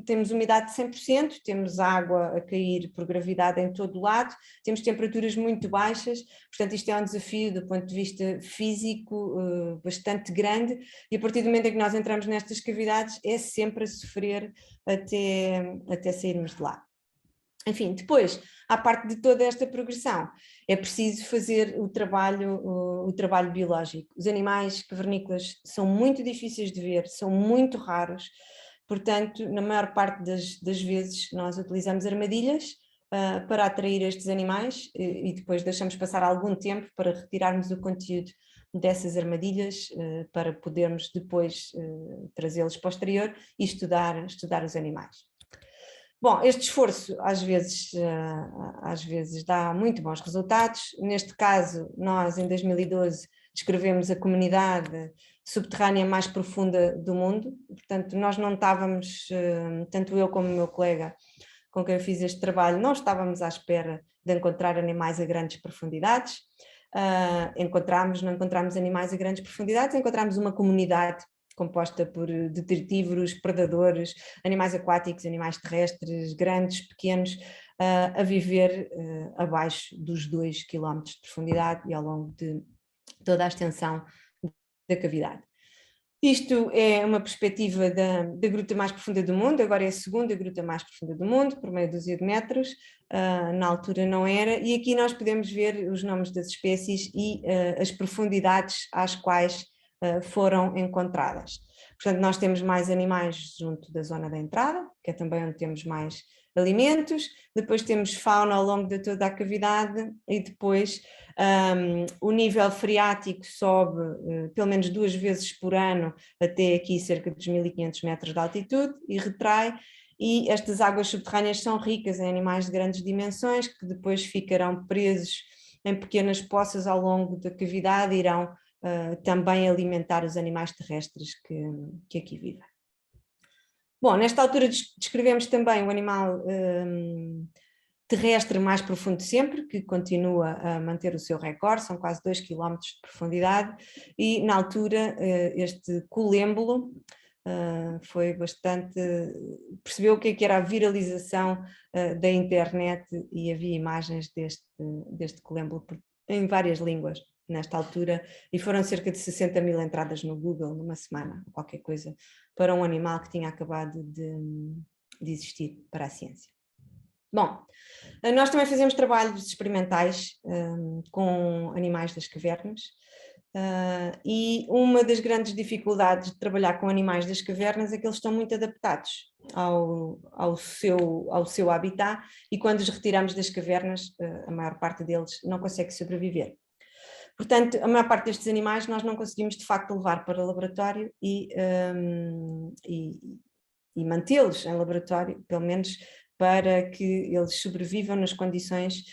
temos umidade de 100%, temos água a cair por gravidade em todo o lado, temos temperaturas muito baixas, portanto isto é um desafio do ponto de vista físico bastante grande, e a partir do momento em que nós entramos nestas cavidades é sempre a sofrer até sairmos de lá. Enfim, depois, à parte de toda esta progressão, é preciso fazer o trabalho biológico. Os animais cavernícolas são muito difíceis de ver, são muito raros, portanto, na maior parte das vezes nós utilizamos armadilhas para atrair estes animais e depois deixamos passar algum tempo para retirarmos o conteúdo dessas armadilhas para podermos depois trazê-los para o exterior e estudar os animais. Bom, este esforço às vezes dá muito bons resultados. Neste caso, nós em 2012 descrevemos a comunidade subterrânea mais profunda do mundo, portanto nós não estávamos, tanto eu como o meu colega com quem eu fiz este trabalho, não estávamos à espera de encontrar animais a grandes profundidades. Não encontramos animais a grandes profundidades, encontramos uma comunidade composta por detritívoros, predadores, animais aquáticos, animais terrestres, grandes, pequenos, a viver abaixo dos 2 km de profundidade e ao longo de toda a extensão da cavidade. Isto é uma perspectiva da gruta mais profunda do mundo, agora é a segunda gruta mais profunda do mundo, por meia dúzia de metros, na altura não era, e aqui nós podemos ver os nomes das espécies e as profundidades às quais foram encontradas. Portanto, nós temos mais animais junto da zona da entrada, que é também onde temos mais alimentos, depois temos fauna ao longo de toda a cavidade e depois o nível freático sobe pelo menos 2 vezes por ano até aqui cerca de 2.500 metros de altitude e retrai, e estas águas subterrâneas são ricas em animais de grandes dimensões que depois ficarão presos em pequenas poças ao longo da cavidade e irão também alimentar os animais terrestres que aqui vivem. Bom, nesta altura descrevemos também o animal terrestre mais profundo sempre, que continua a manter o seu recorde, são quase 2 km de profundidade, e na altura este colêmbulo foi bastante, percebeu o que era a viralização da internet e havia imagens deste colêmbulo em várias línguas nesta altura, e foram cerca de 60.000 entradas no Google numa semana, qualquer coisa, para um animal que tinha acabado de existir para a ciência. Bom, nós também fazemos trabalhos experimentais com animais das cavernas, e uma das grandes dificuldades de trabalhar com animais das cavernas é que eles estão muito adaptados ao seu habitat, e quando os retiramos das cavernas, a maior parte deles não consegue sobreviver. Portanto, a maior parte destes animais nós não conseguimos de facto levar para o laboratório e mantê-los em laboratório, pelo menos para que eles sobrevivam nas condições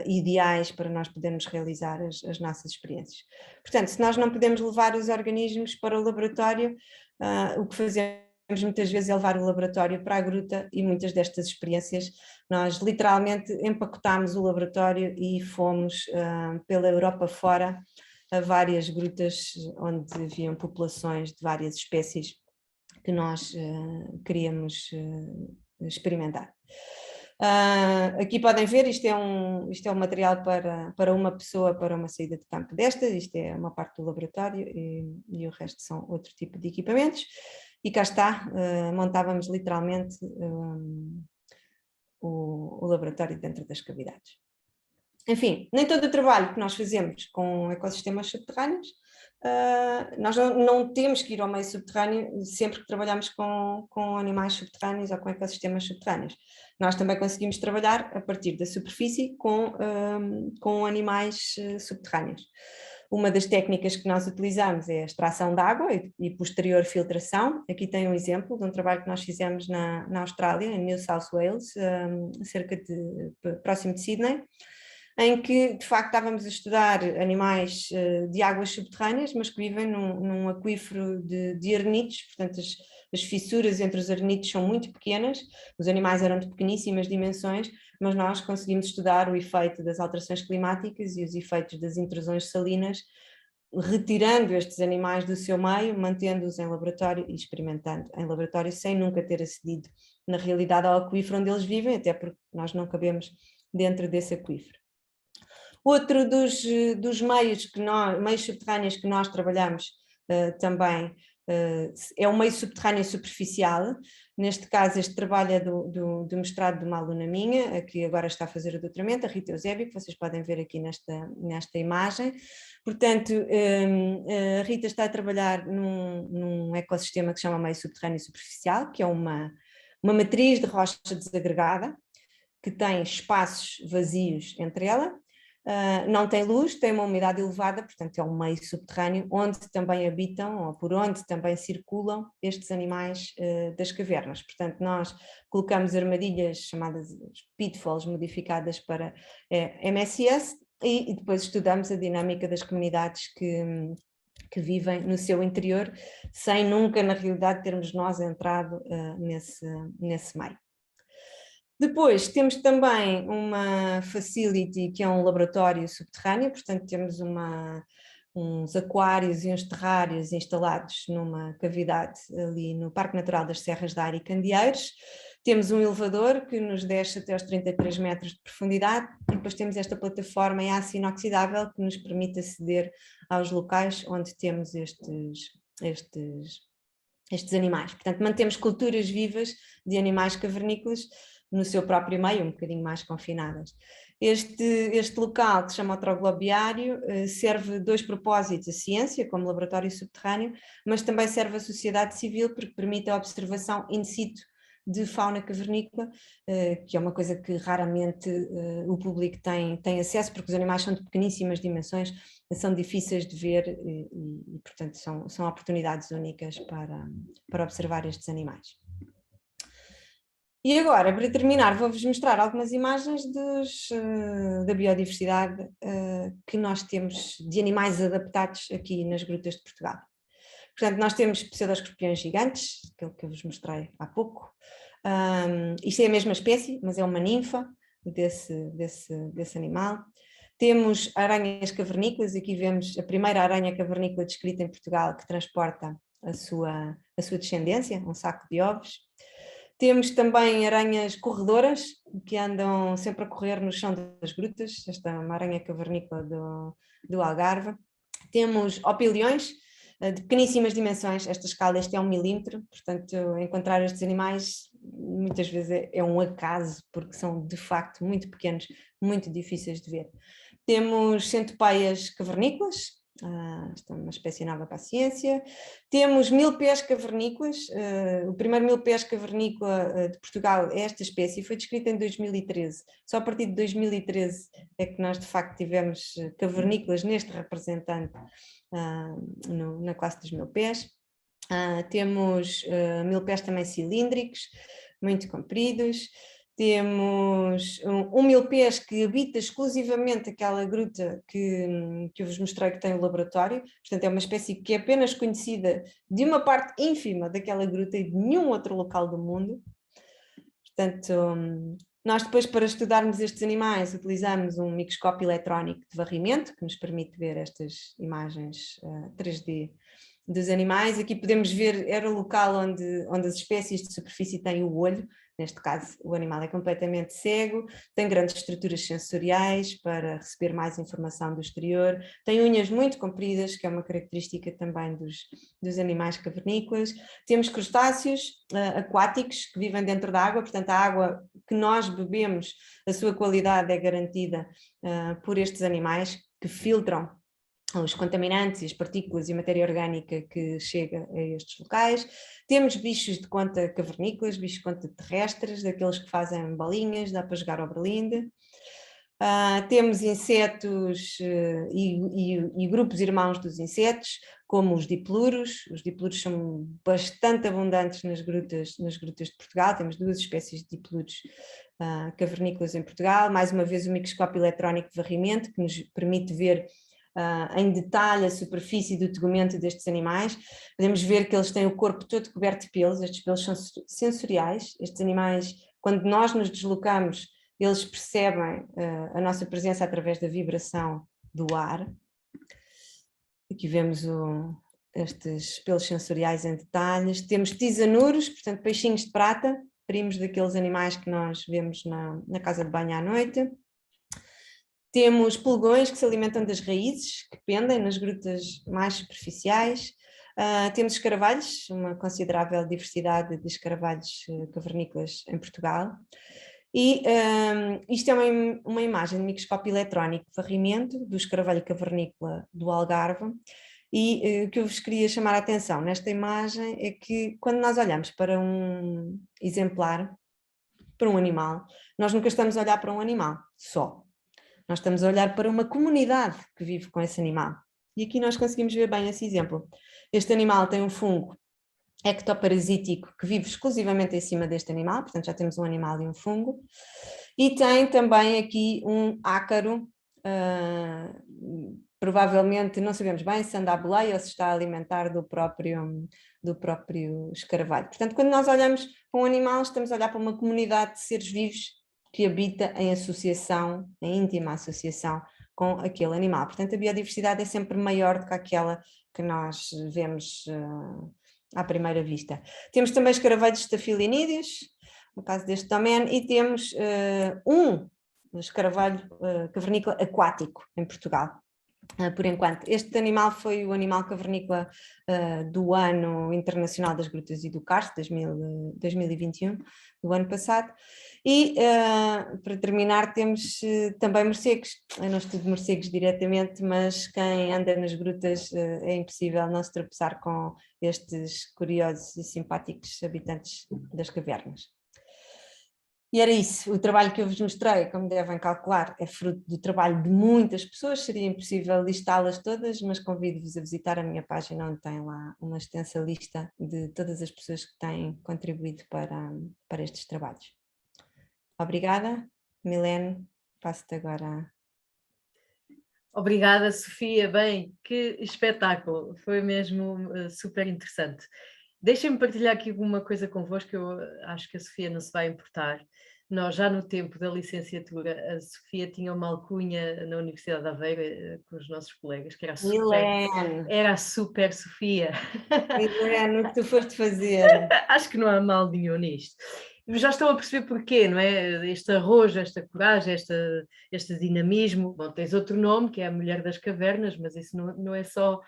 ideais para nós podermos realizar as nossas experiências. Portanto, se nós não podemos levar os organismos para o laboratório, o que fazemos muitas vezes é levar o laboratório para a gruta, e muitas destas experiências nós literalmente empacotámos o laboratório e fomos pela Europa fora a várias grutas onde haviam populações de várias espécies que nós queríamos experimentar. Aqui podem ver, isto é um material para uma pessoa, para uma saída de campo desta, isto é uma parte do laboratório e o resto são outro tipo de equipamentos, e cá está, montávamos literalmente o laboratório dentro das cavidades. Enfim, nem todo o trabalho que nós fazemos com ecossistemas subterrâneos, nós não temos que ir ao meio subterrâneo sempre que trabalhamos com animais subterrâneos ou com ecossistemas subterrâneos. Nós também conseguimos trabalhar a partir da superfície com animais subterrâneos. Uma das técnicas que nós utilizamos é a extração de água e posterior filtração. Aqui tem um exemplo de um trabalho que nós fizemos na Austrália, em New South Wales, próximo de Sydney, em que de facto estávamos a estudar animais de águas subterrâneas, mas que vivem num aquífero de arenites, portanto as fissuras entre os arenites são muito pequenas, os animais eram de pequeníssimas dimensões, mas nós conseguimos estudar o efeito das alterações climáticas e os efeitos das intrusões salinas, retirando estes animais do seu meio, mantendo-os em laboratório e experimentando em laboratório, sem nunca ter acedido na realidade ao aquífero onde eles vivem, até porque nós não cabemos dentro desse aquífero. Outro dos meios subterrâneos que nós trabalhamos também é o meio subterrâneo superficial. Neste caso, este trabalho é do mestrado de uma aluna minha, que agora está a fazer o doutoramento, a Rita Eusébio, que vocês podem ver aqui nesta imagem. Portanto, a Rita está a trabalhar num ecossistema que se chama meio subterrâneo superficial, que é uma matriz de rocha desagregada, que tem espaços vazios entre ela. Não tem luz, tem uma umidade elevada, portanto é um meio subterrâneo onde também habitam, ou por onde também circulam estes animais das cavernas. Portanto, nós colocamos armadilhas chamadas pitfalls modificadas para MSS e depois estudamos a dinâmica das comunidades que vivem no seu interior, sem nunca na realidade termos nós entrado nesse meio. Depois temos também uma facility que é um laboratório subterrâneo, portanto temos uns aquários e uns terrários instalados numa cavidade ali no Parque Natural das Serras da Ar e Candeeiros. Temos um elevador que nos desce até aos 33 metros de profundidade e depois temos esta plataforma em aço inoxidável que nos permite aceder aos locais onde temos estes animais. Portanto, mantemos culturas vivas de animais cavernícolas no seu próprio meio, um bocadinho mais confinadas. Este local, que se chama o Troglobiário, serve dois propósitos: a ciência, como laboratório subterrâneo, mas também serve a sociedade civil, porque permite a observação in situ de fauna cavernícola, que é uma coisa que raramente o público tem acesso, porque os animais são de pequeníssimas dimensões, são difíceis de ver e portanto, são oportunidades únicas para observar estes animais. E agora, para terminar, vou-vos mostrar algumas imagens da biodiversidade que nós temos de animais adaptados aqui nas grutas de Portugal. Portanto, nós temos pseudoescorpiões gigantes, aquele que eu vos mostrei há pouco. Isto é a mesma espécie, mas é uma ninfa desse animal. Temos aranhas cavernícolas, aqui vemos a primeira aranha cavernícola descrita em Portugal que transporta a sua descendência, um saco de ovos. Temos também aranhas corredoras, que andam sempre a correr no chão das grutas, esta é uma aranha cavernícola do Algarve. Temos opiliões, de pequeníssimas dimensões, esta escala, este é 1 milímetro, portanto encontrar estes animais muitas vezes é um acaso, porque são de facto muito pequenos, muito difíceis de ver. Temos centopeias cavernícolas, Esta é uma espécie nova para a ciência. Temos milpés cavernícolas. O primeiro milpés cavernícola de Portugal é esta espécie, foi descrita em 2013. Só a partir de 2013 é que nós de facto tivemos cavernícolas neste representante na classe dos milpés. Temos milpés também cilíndricos, muito compridos. Temos um milpés que habita exclusivamente aquela gruta que eu vos mostrei que tem o laboratório, portanto é uma espécie que é apenas conhecida de uma parte ínfima daquela gruta e de nenhum outro local do mundo. Portanto, nós depois para estudarmos estes animais utilizamos um microscópio eletrónico de varrimento que nos permite ver estas imagens 3D dos animais. Aqui podemos ver, era o local onde as espécies de superfície têm o olho. Neste caso, o animal é completamente cego, tem grandes estruturas sensoriais para receber mais informação do exterior, tem unhas muito compridas, que é uma característica também dos animais cavernícolas. Temos crustáceos aquáticos que vivem dentro da água, portanto a água que nós bebemos, a sua qualidade é garantida por estes animais que filtram os contaminantes e as partículas e a matéria orgânica que chega a estes locais. Temos bichos de conta cavernícolas, bichos de conta terrestres, daqueles que fazem bolinhas, dá para jogar ao berlinde. Temos insetos e grupos irmãos dos insetos, como os dipluros. Os dipluros são bastante abundantes nas grutas de Portugal, temos 2 espécies de dipluros cavernícolas em Portugal. Mais uma vez o microscópio eletrónico de varrimento, que nos permite ver em detalhe a superfície do tegumento destes animais. Podemos ver que eles têm o corpo todo coberto de pelos, estes pelos são sensoriais, estes animais, quando nós nos deslocamos, eles percebem a nossa presença através da vibração do ar. Aqui vemos estes pelos sensoriais em detalhes. Temos tisanuros, portanto peixinhos de prata, primos daqueles animais que nós vemos na casa de banho à noite. Temos pulgões que se alimentam das raízes, que pendem nas grutas mais superficiais. Temos escaravelhos, uma considerável diversidade de escaravelhos cavernícolas em Portugal. E isto é uma imagem de microscópio eletrónico de varrimento do escaravelho cavernícola do Algarve. E o que eu vos queria chamar a atenção nesta imagem é que quando nós olhamos para um exemplar, para um animal, nós nunca estamos a olhar para um animal só. Nós estamos a olhar para uma comunidade que vive com esse animal. E aqui nós conseguimos ver bem esse exemplo. Este animal tem um fungo ectoparasítico que vive exclusivamente em cima deste animal, portanto já temos um animal e um fungo. E tem também aqui um ácaro, provavelmente, não sabemos bem se anda à boleia ou se está a alimentar do próprio escaravelho. Portanto, quando nós olhamos para um animal, estamos a olhar para uma comunidade de seres vivos que habita em associação, em íntima associação com aquele animal. Portanto, a biodiversidade é sempre maior do que aquela que nós vemos à primeira vista. Temos também escaravelhos staphylinídeos, no caso deste domínio, e temos um escaravelho cavernícola aquático em Portugal. Por enquanto, este animal foi o animal cavernícola do Ano Internacional das Grutas e do Karst, 2021, do ano passado. E para terminar temos também morcegos. Eu não estudo morcegos diretamente, mas quem anda nas grutas é impossível não se tropeçar com estes curiosos e simpáticos habitantes das cavernas. E era isso, o trabalho que eu vos mostrei, como devem calcular, é fruto do trabalho de muitas pessoas, seria impossível listá-las todas, mas convido-vos a visitar a minha página, onde tem lá uma extensa lista de todas as pessoas que têm contribuído para estes trabalhos. Obrigada, Milene, passo-te agora. Obrigada, Sofia. Bem, que espetáculo, foi mesmo super interessante. Deixem-me partilhar aqui alguma coisa convosco, que eu acho que a Sofia não se vai importar. Nós, já no tempo da licenciatura, a Sofia tinha uma alcunha na Universidade de Aveiro com os nossos colegas, que era a super Sofia. Milene, o que tu foste fazer? Acho que não há mal nenhum nisto. Já estão a perceber porquê, não é? Este arrojo, esta coragem, este dinamismo. Bom, tens outro nome, que é a Mulher das Cavernas, mas isso não é só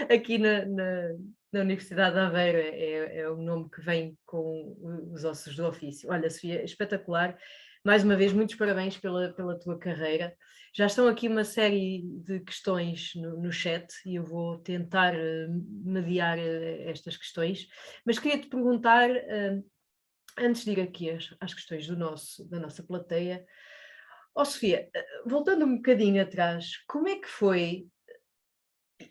aqui na Universidade de Aveiro, é um nome que vem com os ossos do ofício. Olha, Sofia, espetacular. Mais uma vez, muitos parabéns pela tua carreira. Já estão aqui uma série de questões no chat e eu vou tentar mediar estas questões, mas queria-te perguntar, antes de ir aqui às questões da nossa plateia, Sofia, voltando um bocadinho atrás, como é que foi,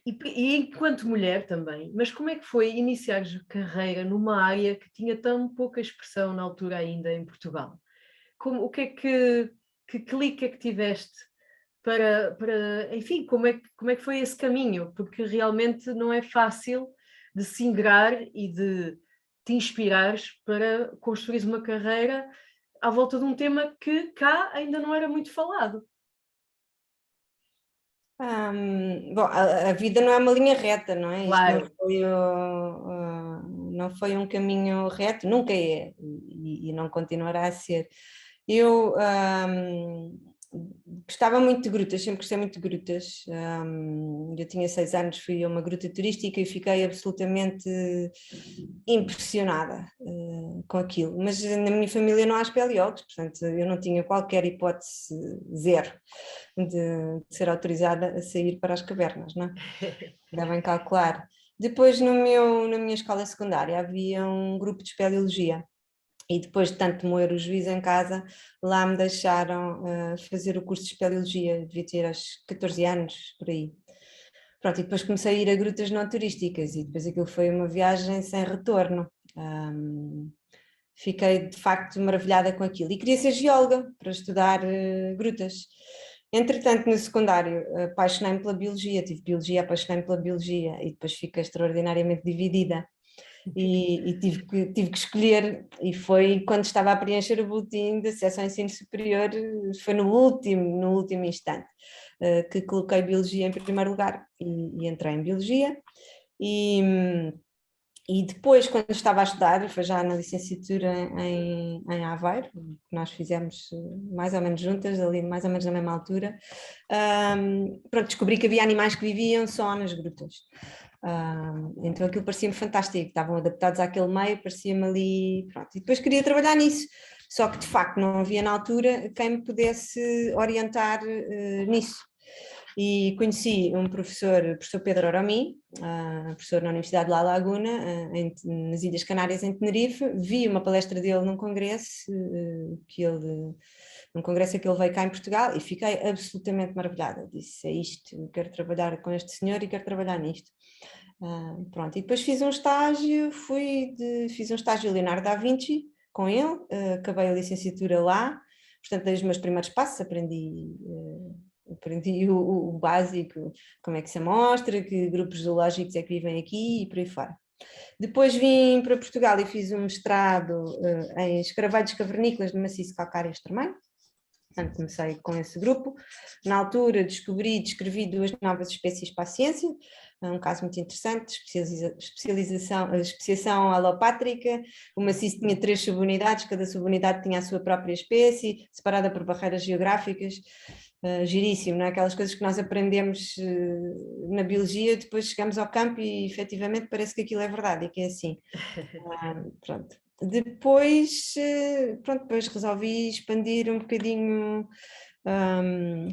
e enquanto mulher também, mas como é que foi iniciar carreira numa área que tinha tão pouca expressão na altura ainda em Portugal? O que é que clique é que tiveste enfim, como é que foi esse caminho? Porque realmente não é fácil de se ingrar e de te inspirares para construir uma carreira à volta de um tema que cá ainda não era muito falado. Bom, a vida não é uma linha reta, não é? Isto Claro. não foi um caminho reto, nunca é, e não continuará a ser. Eu gostava muito de grutas, sempre gostei muito de grutas. Eu tinha 6 anos, fui a uma gruta turística e fiquei absolutamente impressionada com aquilo. Mas na minha família não há espeleólogos, portanto eu não tinha qualquer hipótese, zero, de ser autorizada a sair para as cavernas, não é? Devem calcular. Depois na minha escola secundária havia um grupo de espeleologia. E depois de tanto moer o juiz em casa, lá me deixaram fazer o curso de espeleologia, devia ter aos 14 anos, por aí. Pronto, e depois comecei a ir a grutas não turísticas e depois aquilo foi uma viagem sem retorno. Fiquei de facto maravilhada com aquilo e queria ser geóloga para estudar grutas. Entretanto, no secundário, apaixonei-me pela biologia, tive biologia, apaixonei-me pela biologia e depois fiquei extraordinariamente dividida. E tive que escolher, e foi quando estava a preencher o boletim de acesso ao ensino superior, foi no último instante que coloquei Biologia em primeiro lugar e entrei em Biologia. E depois, quando estava a estudar, foi já na licenciatura em Aveiro, que nós fizemos mais ou menos juntas, ali mais ou menos na mesma altura, pronto, descobri que havia animais que viviam só nas grutas. Então aquilo parecia-me fantástico, estavam adaptados àquele meio, parecia-me ali, pronto. E depois queria trabalhar nisso, só que de facto não havia na altura quem me pudesse orientar nisso. E conheci um professor, o professor Pedro Oromi, professor na Universidade de La Laguna, nas Ilhas Canárias, em Tenerife. Vi uma palestra dele num congresso num congresso que ele veio cá em Portugal, e fiquei absolutamente maravilhada. Disse: é isto, quero trabalhar com este senhor e quero trabalhar nisto. Pronto, e depois fiz um estágio, fiz um estágio Leonardo da Vinci com ele, acabei a licenciatura lá, portanto dei os meus primeiros passos, aprendi o básico, como é que se amostra, que grupos zoológicos é que vivem aqui e por aí fora. Depois vim para Portugal e fiz um mestrado em escaravelhos cavernícolas no maciço calcário extremeiro. Portanto, comecei com esse grupo. Na altura descrevi 2 novas espécies para a ciência, um caso muito interessante, especiação alopátrica. O maciço tinha 3 subunidades, cada subunidade tinha a sua própria espécie, separada por barreiras geográficas. Giríssimo, não é? Aquelas coisas que nós aprendemos na biologia, depois chegamos ao campo e efetivamente parece que aquilo é verdade e que é assim. Pronto. Depois resolvi expandir um bocadinho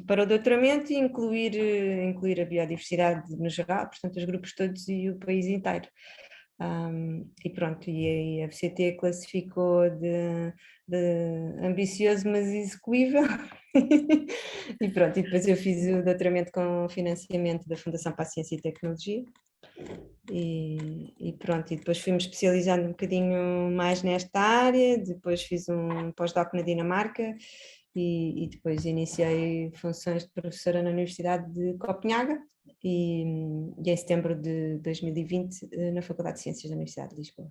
para o doutoramento e incluir a biodiversidade no geral, portanto os grupos todos e o país inteiro. E pronto, e a FCT classificou de ambicioso mas execuível. E pronto, e depois eu fiz o doutoramento com financiamento da Fundação para a Ciência e Tecnologia. E pronto, e depois fui-me especializando um bocadinho mais nesta área, depois fiz um pós-doc na Dinamarca e depois iniciei funções de professora na Universidade de Copenhaga e em setembro de 2020 na Faculdade de Ciências da Universidade de Lisboa.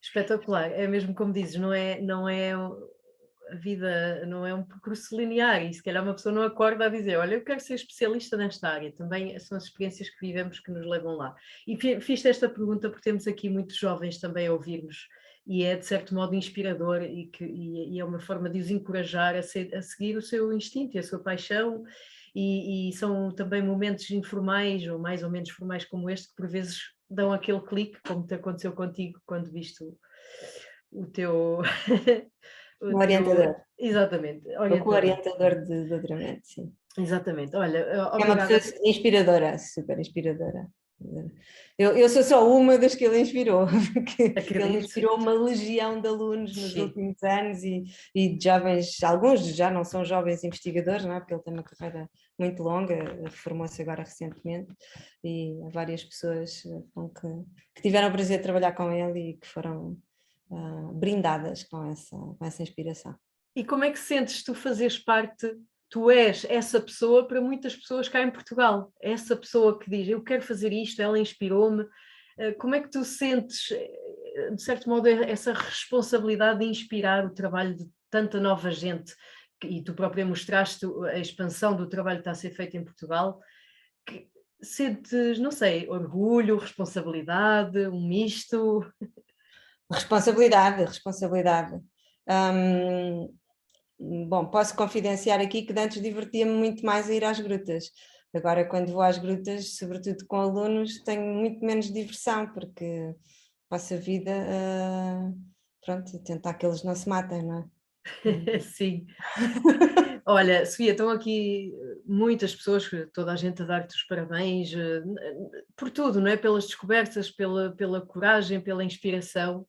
Espetacular, é mesmo como dizes, não é a vida, não é um percurso linear e se calhar uma pessoa não acorda a dizer, olha, eu quero ser especialista nesta área, também são as experiências que vivemos que nos levam lá. E fiz esta pergunta porque temos aqui muitos jovens também a ouvir-nos e é de certo modo inspirador e é uma forma de os encorajar a seguir o seu instinto e a sua paixão e são também momentos informais ou mais ou menos formais como este que por vezes dão aquele clique, como te aconteceu contigo quando viste o teu O orientador. Exatamente, O co-orientador de doutoramento, sim. Exatamente, olha, É uma pessoa inspiradora, super inspiradora. Eu sou só uma das que ele inspirou, porque ele inspirou uma legião de alunos nos últimos anos e de jovens, alguns já não são jovens investigadores, não é? Porque ele tem uma carreira muito longa, formou-se agora recentemente, e há várias pessoas que tiveram o prazer de trabalhar com ele e que foram brindadas com essa inspiração. E como é que sentes tu fazeres parte? Tu és essa pessoa para muitas pessoas cá em Portugal, essa pessoa que diz, eu quero fazer isto, ela inspirou-me. Como é que tu sentes, de certo modo, essa responsabilidade de inspirar o trabalho de tanta nova gente? E tu própria mostraste a expansão do trabalho que está a ser feito em Portugal. Sentes, não sei, orgulho, responsabilidade, um misto? Responsabilidade. Bom, posso confidenciar aqui que antes divertia-me muito mais a ir às grutas. Agora, quando vou às grutas, sobretudo com alunos, tenho muito menos diversão, porque passo a vida, pronto, a tentar que eles não se matem, não é? Sim. Olha, Sofia, estão aqui muitas pessoas, toda a gente a dar-te os parabéns, por tudo, não é? Pelas descobertas, pela coragem, pela inspiração.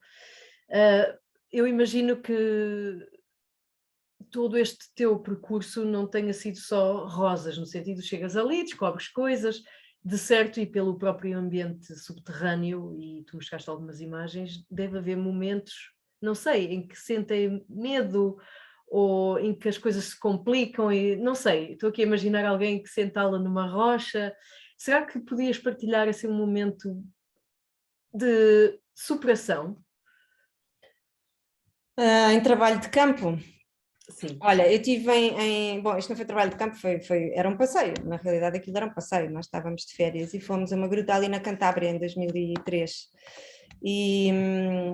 Eu imagino que todo este teu percurso não tenha sido só rosas, no sentido de chegas ali, descobres coisas, de certo, e pelo próprio ambiente subterrâneo, e tu mostraste algumas imagens, deve haver momentos, não sei, em que sentem medo ou em que as coisas se complicam e não sei, estou aqui a imaginar alguém que sentá-la numa rocha. Será que podias partilhar assim um momento de superação? Em trabalho de campo? Sim. Olha, eu tive bom, isto não foi trabalho de campo, era um passeio, na realidade aquilo era um passeio, nós estávamos de férias e fomos a uma gruta ali na Cantábria em 2003 e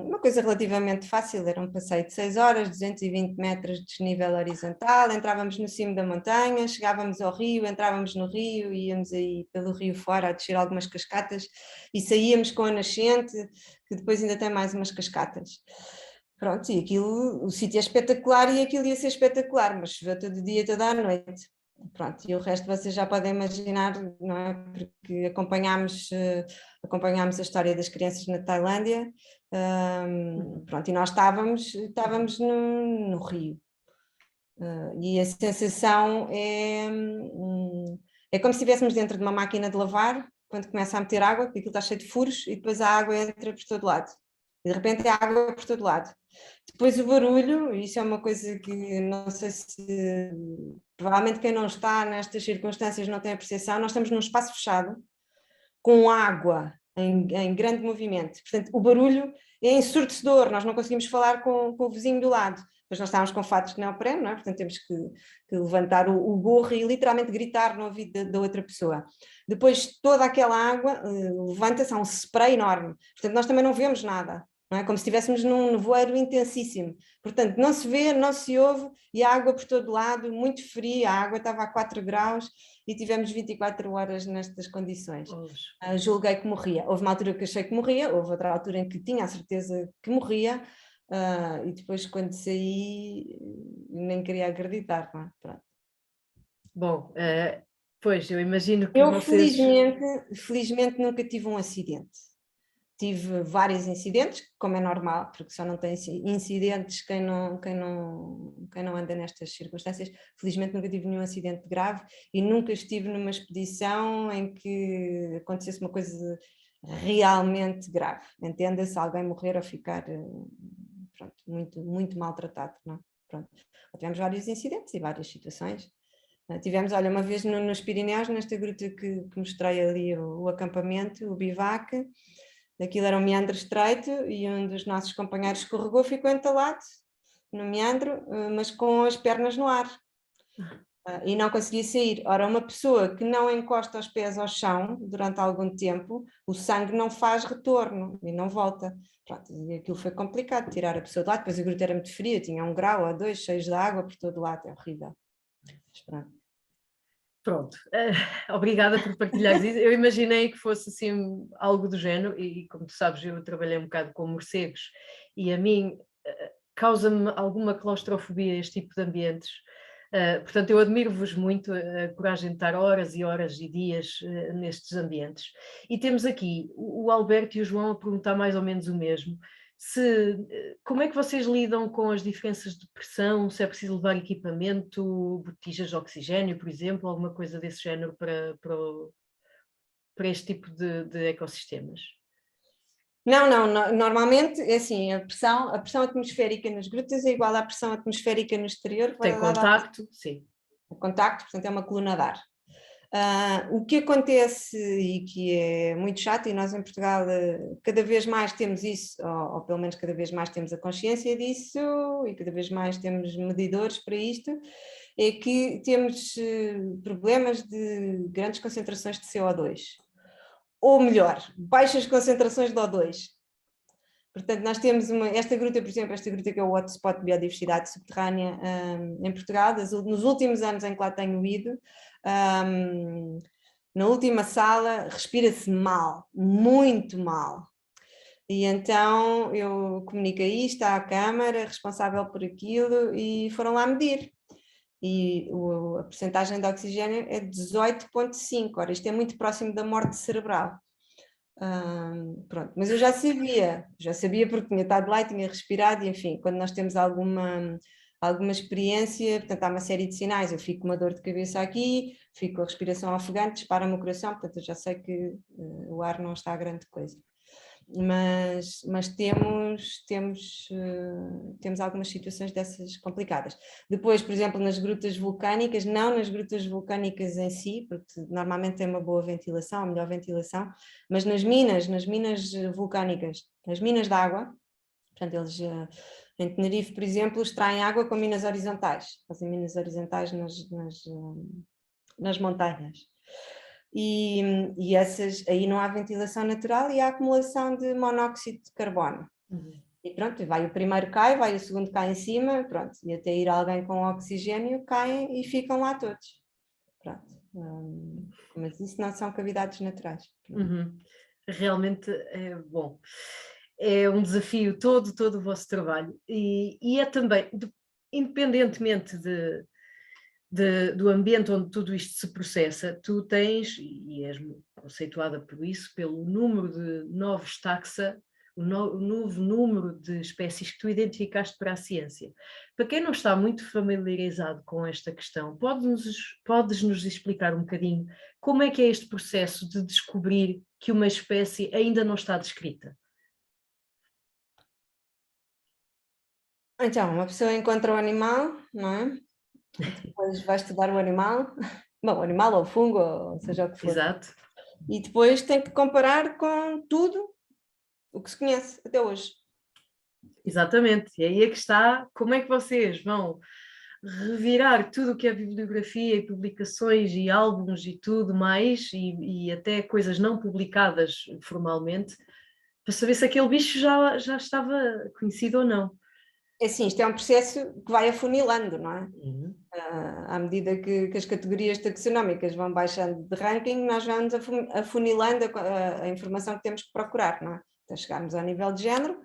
uma coisa relativamente fácil, era um passeio de 6 horas, 220 metros de desnível horizontal, entrávamos no cimo da montanha, chegávamos ao rio, entrávamos no rio, íamos aí pelo rio fora a descer algumas cascatas e saíamos com a nascente, que depois ainda tem mais umas cascatas. Pronto, e aquilo, o sítio é espetacular e aquilo ia ser espetacular, mas choveu todo dia, toda a noite. Pronto, e o resto vocês já podem imaginar, não é? Porque acompanhámos a história das crianças na Tailândia, pronto, e nós estávamos no rio. E a sensação é como se estivéssemos dentro de uma máquina de lavar, quando começa a meter água, porque aquilo está cheio de furos e depois a água entra por todo lado. E de repente é água por todo lado. Depois o barulho, isso é uma coisa que não sei se... Provavelmente quem não está nestas circunstâncias não tem a percepção. Nós estamos num espaço fechado, com água em grande movimento. Portanto, o barulho é ensurdecedor, nós não conseguimos falar com o vizinho do lado. Depois nós estávamos com fatos de neoprene, não é? Portanto temos que levantar o gorro e literalmente gritar no ouvido da outra pessoa. Depois toda aquela água levanta-se a um spray enorme. Portanto nós também não vemos nada. Não é? Como se estivéssemos num nevoeiro intensíssimo. Portanto, não se vê, não se ouve, e a água por todo lado, muito fria, a água estava a 4 graus e tivemos 24 horas nestas condições. Julguei que morria. Houve uma altura que achei que morria, houve outra altura em que tinha a certeza que morria, e depois quando saí nem queria acreditar. Não é? Pronto. Bom, pois, eu imagino que eu vocês... felizmente nunca tive um acidente. Tive vários incidentes, como é normal, porque só não tem incidentes quem não anda nestas circunstâncias. Felizmente nunca tive nenhum acidente grave e nunca estive numa expedição em que acontecesse uma coisa realmente grave. Entenda-se, alguém morrer ou ficar pronto, muito, muito maltratado. Não? Pronto. Tivemos vários incidentes e várias situações. Tivemos, olha, uma vez nos Pirineus, nesta gruta que mostrei ali o acampamento, o bivac. Aquilo era um meandro estreito e um dos nossos companheiros escorregou, ficou entalado no meandro, mas com as pernas no ar. E não conseguia sair. Ora, uma pessoa que não encosta os pés ao chão durante algum tempo, o sangue não faz retorno e não volta. Pronto, e aquilo foi complicado, tirar a pessoa de lá. Depois a gruta era muito fria, tinha 1 grau ou 2, cheios de água por todo lado, é horrível. Mas pronto. Pronto, obrigada por partilhares isso. Eu imaginei que fosse assim algo do género, e como tu sabes, eu trabalhei um bocado com morcegos, e a mim causa-me alguma claustrofobia este tipo de ambientes. Portanto, eu admiro-vos muito a coragem de estar horas e horas e dias nestes ambientes. E temos aqui o Alberto e o João a perguntar mais ou menos o mesmo. Como é que vocês lidam com as diferenças de pressão? Se é preciso levar equipamento, botijas de oxigênio, por exemplo, alguma coisa desse género para este tipo de ecossistemas? Não, normalmente é assim, a pressão atmosférica nas grutas é igual à pressão atmosférica no exterior, que vai Tem dar contacto, sim. o contacto, portanto é uma coluna de ar. O que acontece e que é muito chato, e nós em Portugal cada vez mais temos isso, ou pelo menos cada vez mais temos a consciência disso, e cada vez mais temos medidores para isto, é que temos problemas de grandes concentrações de CO2. Ou melhor, baixas concentrações de O2. Portanto, nós temos esta gruta, por exemplo, esta gruta que é o hotspot de biodiversidade subterrânea em Portugal, nos últimos anos em que lá tenho ido, na última sala respira-se mal, muito mal. E então eu comuniquei isto à Câmara, responsável por aquilo, e foram lá medir. E a percentagem de oxigênio é 18,5. Ora, isto é muito próximo da morte cerebral. Pronto, mas eu já sabia porque tinha estado lá e tinha respirado, e enfim, quando nós temos alguma experiência, portanto há uma série de sinais, eu fico com uma dor de cabeça aqui, fico com a respiração ofegante, dispara-me o coração, portanto eu já sei que o ar não está a grande coisa. Mas temos algumas situações dessas complicadas. Depois, por exemplo, nas grutas vulcânicas, não nas grutas vulcânicas em si, porque normalmente tem uma boa ventilação, a melhor ventilação, mas nas minas vulcânicas, nas minas de água, portanto eles em Tenerife, por exemplo, extraem água com minas horizontais, fazem minas horizontais nas montanhas. E essas, aí não há ventilação natural e há acumulação de monóxido de carbono. E pronto, vai o primeiro cai, vai o segundo cai em cima, pronto, e até ir alguém com oxigênio caem e ficam lá todos. Pronto. Mas isso não são cavidades naturais. Realmente é bom. É um desafio todo o vosso trabalho e é também, independentemente do ambiente onde tudo isto se processa, tu tens, e és conceituada por isso, pelo número de novos taxa, o novo número de espécies que tu identificaste para a ciência. Para quem não está muito familiarizado com esta questão, podes-nos explicar um bocadinho como é que é este processo de descobrir que uma espécie ainda não está descrita? Então, uma pessoa encontra o animal, não é? Depois vai estudar o animal, bom, o animal ou o fungo, ou seja o que for. Exato. E depois tem que comparar com tudo o que se conhece até hoje. Exatamente, e aí é que está, como é que vocês vão revirar tudo o que é bibliografia e publicações e álbuns e tudo mais, e até coisas não publicadas formalmente, para saber se aquele bicho já estava conhecido ou não. É assim, isto é um processo que vai afunilando, não é? À medida que as categorias taxonómicas vão baixando de ranking, nós vamos afunilando a informação que temos que procurar, não é? Então chegarmos ao nível de género,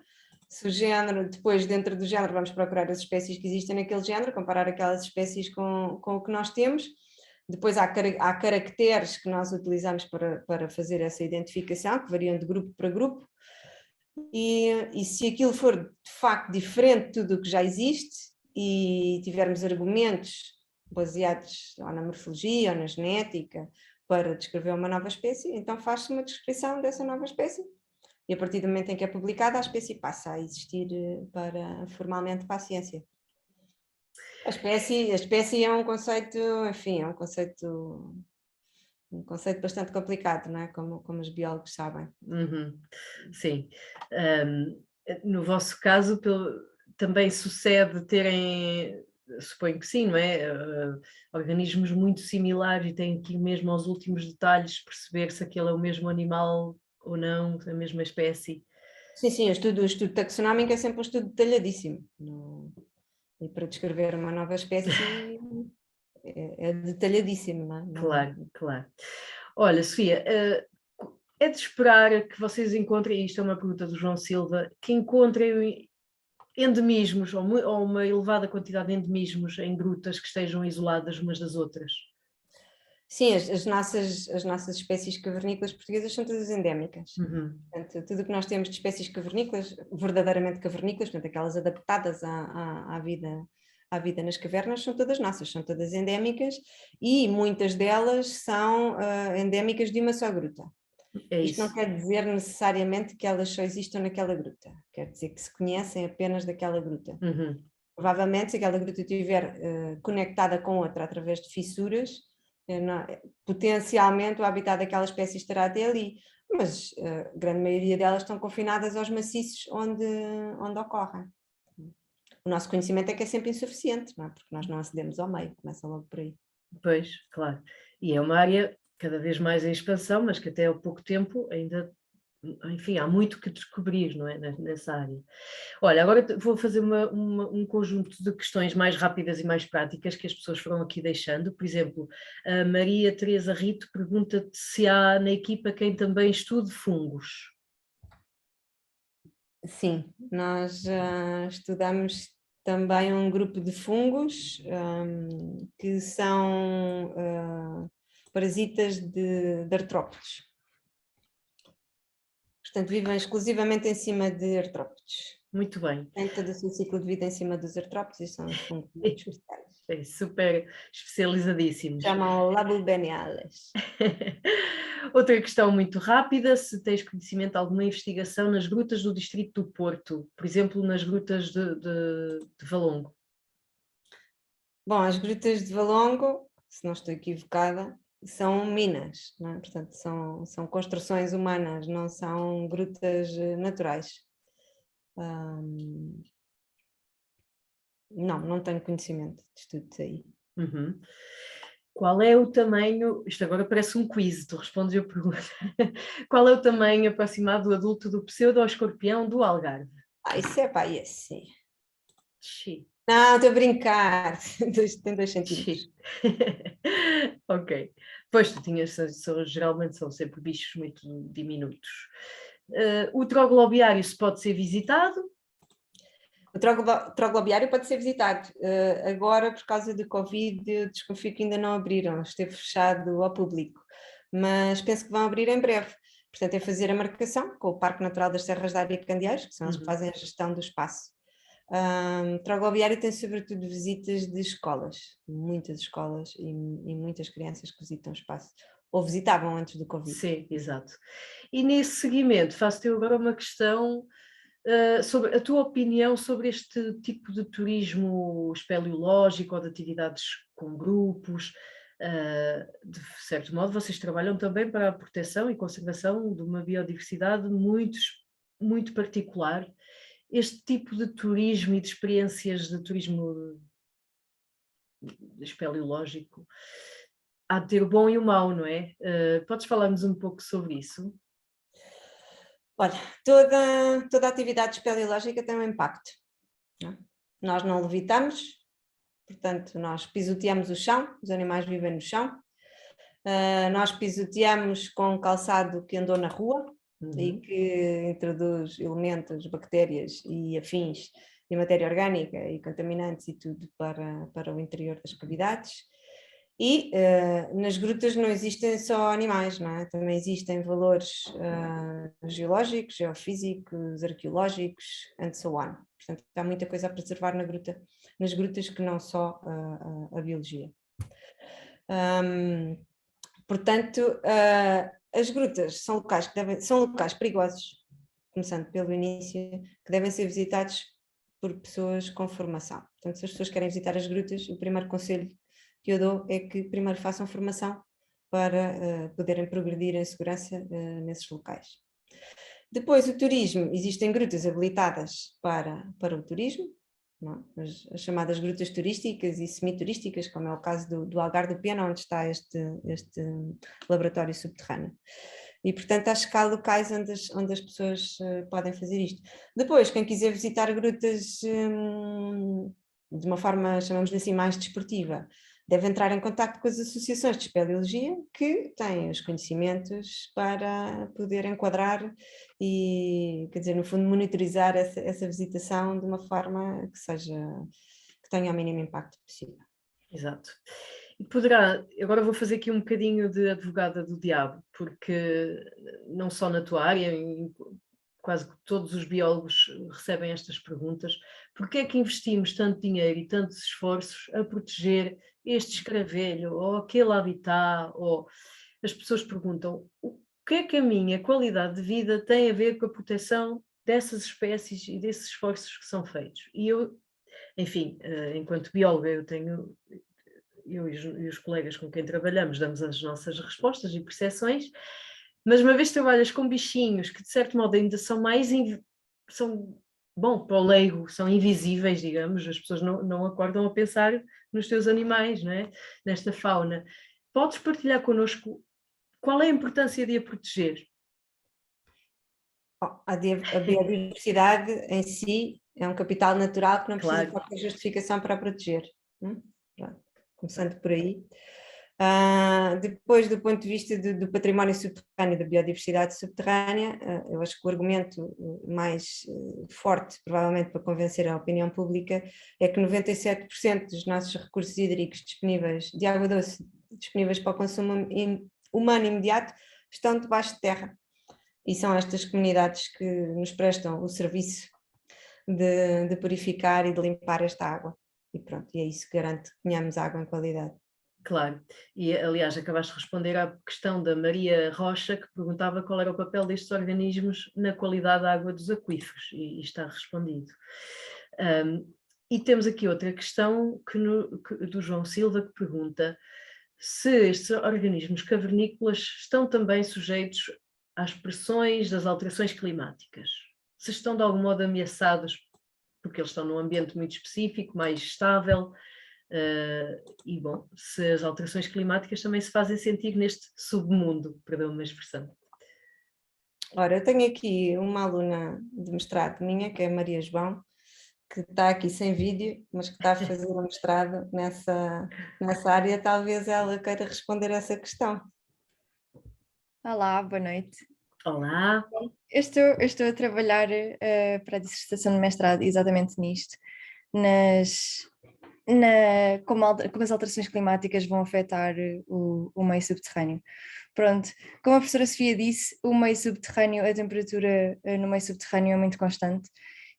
se o género, depois dentro do género vamos procurar as espécies que existem naquele género, comparar aquelas espécies com o que nós temos, depois há caracteres que nós utilizamos para fazer essa identificação, que variam de grupo para grupo, e se aquilo for de facto diferente de tudo o que já existe, e tivermos argumentos baseados ou na morfologia ou na genética para descrever uma nova espécie, então faz-se uma descrição dessa nova espécie. E a partir do momento em que é publicada, a espécie passa a existir formalmente para a ciência. A espécie é um conceito, enfim, é um conceito bastante complicado, não é? Como os biólogos sabem. Sim. No vosso caso, também sucede terem, suponho que sim, não é? Organismos muito similares e têm que ir mesmo aos últimos detalhes perceber se aquele é o mesmo animal ou não, a mesma espécie. Sim, o estudo taxonómico é sempre um estudo detalhadíssimo. E para descrever uma nova espécie é detalhadíssimo, não é? Claro. Olha, Sofia, é de esperar que vocês encontrem, isto é uma pergunta do João Silva, que encontrem endemismos ou uma elevada quantidade de endemismos em grutas que estejam isoladas umas das outras? Sim, as nossas espécies cavernícolas portuguesas são todas endémicas. Uhum. Portanto, tudo o que nós temos de espécies cavernícolas, verdadeiramente cavernícolas, portanto, aquelas adaptadas à vida nas cavernas, são todas nossas, são todas endémicas e muitas delas são endémicas de uma só gruta. É Isto não isso. quer dizer necessariamente que elas só existam naquela gruta, quer dizer que se conhecem apenas daquela gruta. Uhum. Provavelmente, se aquela gruta estiver conectada com outra através de fissuras, potencialmente o habitat daquela espécie estará até ali, mas a grande maioria delas estão confinadas aos maciços onde ocorrem. O nosso conhecimento é que é sempre insuficiente, não é? Porque nós não acedemos ao meio, começa logo por aí. Pois, claro. E é uma área cada vez mais em expansão, mas que até há pouco tempo ainda, enfim, há muito que descobrir, não é? Nessa área. Olha, agora vou fazer um conjunto de questões mais rápidas e mais práticas que as pessoas foram aqui deixando. Por exemplo, a Maria Teresa Rito pergunta-te se há na equipa quem também estude fungos. Sim, nós estudamos também um grupo de fungos que são parasitas de artrópodes. Portanto, vivem exclusivamente em cima de artrópodes. Muito bem. Tem todo o seu ciclo de vida em cima dos artrópodes e são os fungos muito especiais. É super especializadíssimos. Chamam labubeniales. Outra questão muito rápida, se tens conhecimento de alguma investigação nas grutas do distrito do Porto, por exemplo, nas grutas de Valongo. Bom, as grutas de Valongo, se não estou equivocada, são minas, não é? Portanto, são construções humanas, não são grutas naturais. Não tenho conhecimento de estudos aí. Uhum. Qual é o tamanho, isto agora parece um quiz, tu respondes a pergunta. Qual é o tamanho aproximado do adulto do pseudo-escorpião do Algarve? Isso é pá, sim. Xi. Não, estou a brincar. Tem 2 centímetros. Ok. Pois, tu tinhas, geralmente são sempre bichos muito diminutos. O troglobiário se pode ser visitado? O troglobiário pode ser visitado. Agora, por causa do Covid, eu desconfio que ainda não abriram, esteve fechado ao público, mas penso que vão abrir em breve. Portanto, é fazer a marcação com o Parque Natural das Serras da Área de Candeeiros, que são eles que fazem a gestão do espaço. Troglobiário tem sobretudo visitas de escolas, muitas escolas e muitas crianças que visitam o espaço, ou visitavam antes do Covid. Sim, exato. E nesse seguimento, faço-te agora uma questão sobre a tua opinião sobre este tipo de turismo espeleológico ou de atividades com grupos. De certo modo, vocês trabalham também para a proteção e conservação de uma biodiversidade muito particular. Este tipo de turismo e de experiências de turismo espeleológico há de ter o bom e o mau, não é? Podes falar-nos um pouco sobre isso? Olha, toda a atividade espeleológica tem um impacto. Não é? Nós não levitamos, portanto, nós pisoteamos o chão, os animais vivem no chão. Nós pisoteamos com calçado que andou na rua e que introduz elementos, bactérias e afins e matéria orgânica e contaminantes e tudo para o interior das cavidades. E nas grutas não existem só animais, não é? Também existem valores geológicos, geofísicos, arqueológicos, and so on. Portanto, há muita coisa a preservar nas grutas que não só a biologia. Portanto, as grutas são locais perigosos, começando pelo início, que devem ser visitados por pessoas com formação. Portanto, se as pessoas querem visitar as grutas, o primeiro conselho que eu dou é que primeiro façam formação para poderem progredir em segurança nesses locais. Depois, o turismo. Existem grutas habilitadas para o turismo, não? As chamadas grutas turísticas e semiturísticas, como é o caso do Algarve do Pena, onde está este laboratório subterrâneo. E, portanto, acho que há locais onde as pessoas podem fazer isto. Depois, quem quiser visitar grutas de uma forma, chamamos-lhe assim, mais desportiva, deve entrar em contacto com as associações de espeleologia que têm os conhecimentos para poder enquadrar e, quer dizer, no fundo, monitorizar essa visitação de uma forma que tenha o mínimo impacto possível. Exato. E poderá, agora vou fazer aqui um bocadinho de advogada do diabo, porque não só na tua área, quase que todos os biólogos recebem estas perguntas. Porquê é que investimos tanto dinheiro e tantos esforços a proteger este escaravelho ou aquele habitat? Ou as pessoas perguntam, o que é que a minha qualidade de vida tem a ver com a proteção dessas espécies e desses esforços que são feitos? E eu, enfim, enquanto bióloga, eu e os colegas com quem trabalhamos damos as nossas respostas e percepções, mas uma vez trabalhas com bichinhos que de certo modo ainda são bom, para o leigo, são invisíveis, digamos, as pessoas não acordam a pensar nos teus animais, não é? Nesta fauna. Podes partilhar connosco qual é a importância de a proteger? A biodiversidade em si é um capital natural que não precisa de qualquer justificação para a proteger. Começando por aí. Depois, do ponto de vista do património subterrâneo, da biodiversidade subterrânea, eu acho que o argumento mais forte, provavelmente para convencer a opinião pública, é que 97% dos nossos recursos hídricos disponíveis, de água doce, disponíveis para o consumo humano imediato, estão debaixo de terra. E são estas comunidades que nos prestam o serviço de purificar e de limpar esta água. E pronto, e é isso que garante que tenhamos água em qualidade. Claro, e aliás acabaste de responder à questão da Maria Rocha, que perguntava qual era o papel destes organismos na qualidade da água dos aquíferos, e está respondido. E temos aqui outra questão do João Silva, que pergunta se estes organismos cavernícolas estão também sujeitos às pressões das alterações climáticas, se estão de algum modo ameaçados, porque eles estão num ambiente muito específico, mais estável, e bom, se as alterações climáticas também se fazem sentir neste submundo, perdão-me a expressão. Ora, eu tenho aqui uma aluna de mestrado minha, que é a Maria João, que está aqui sem vídeo, mas que está a fazer um mestrado nessa área. Talvez ela queira responder a essa questão. Olá, boa noite. Olá. Eu estou a trabalhar para a dissertação de mestrado exatamente nisto, como as alterações climáticas vão afetar o meio subterrâneo. Pronto, como a professora Sofia disse, o meio subterrâneo, a temperatura no meio subterrâneo é muito constante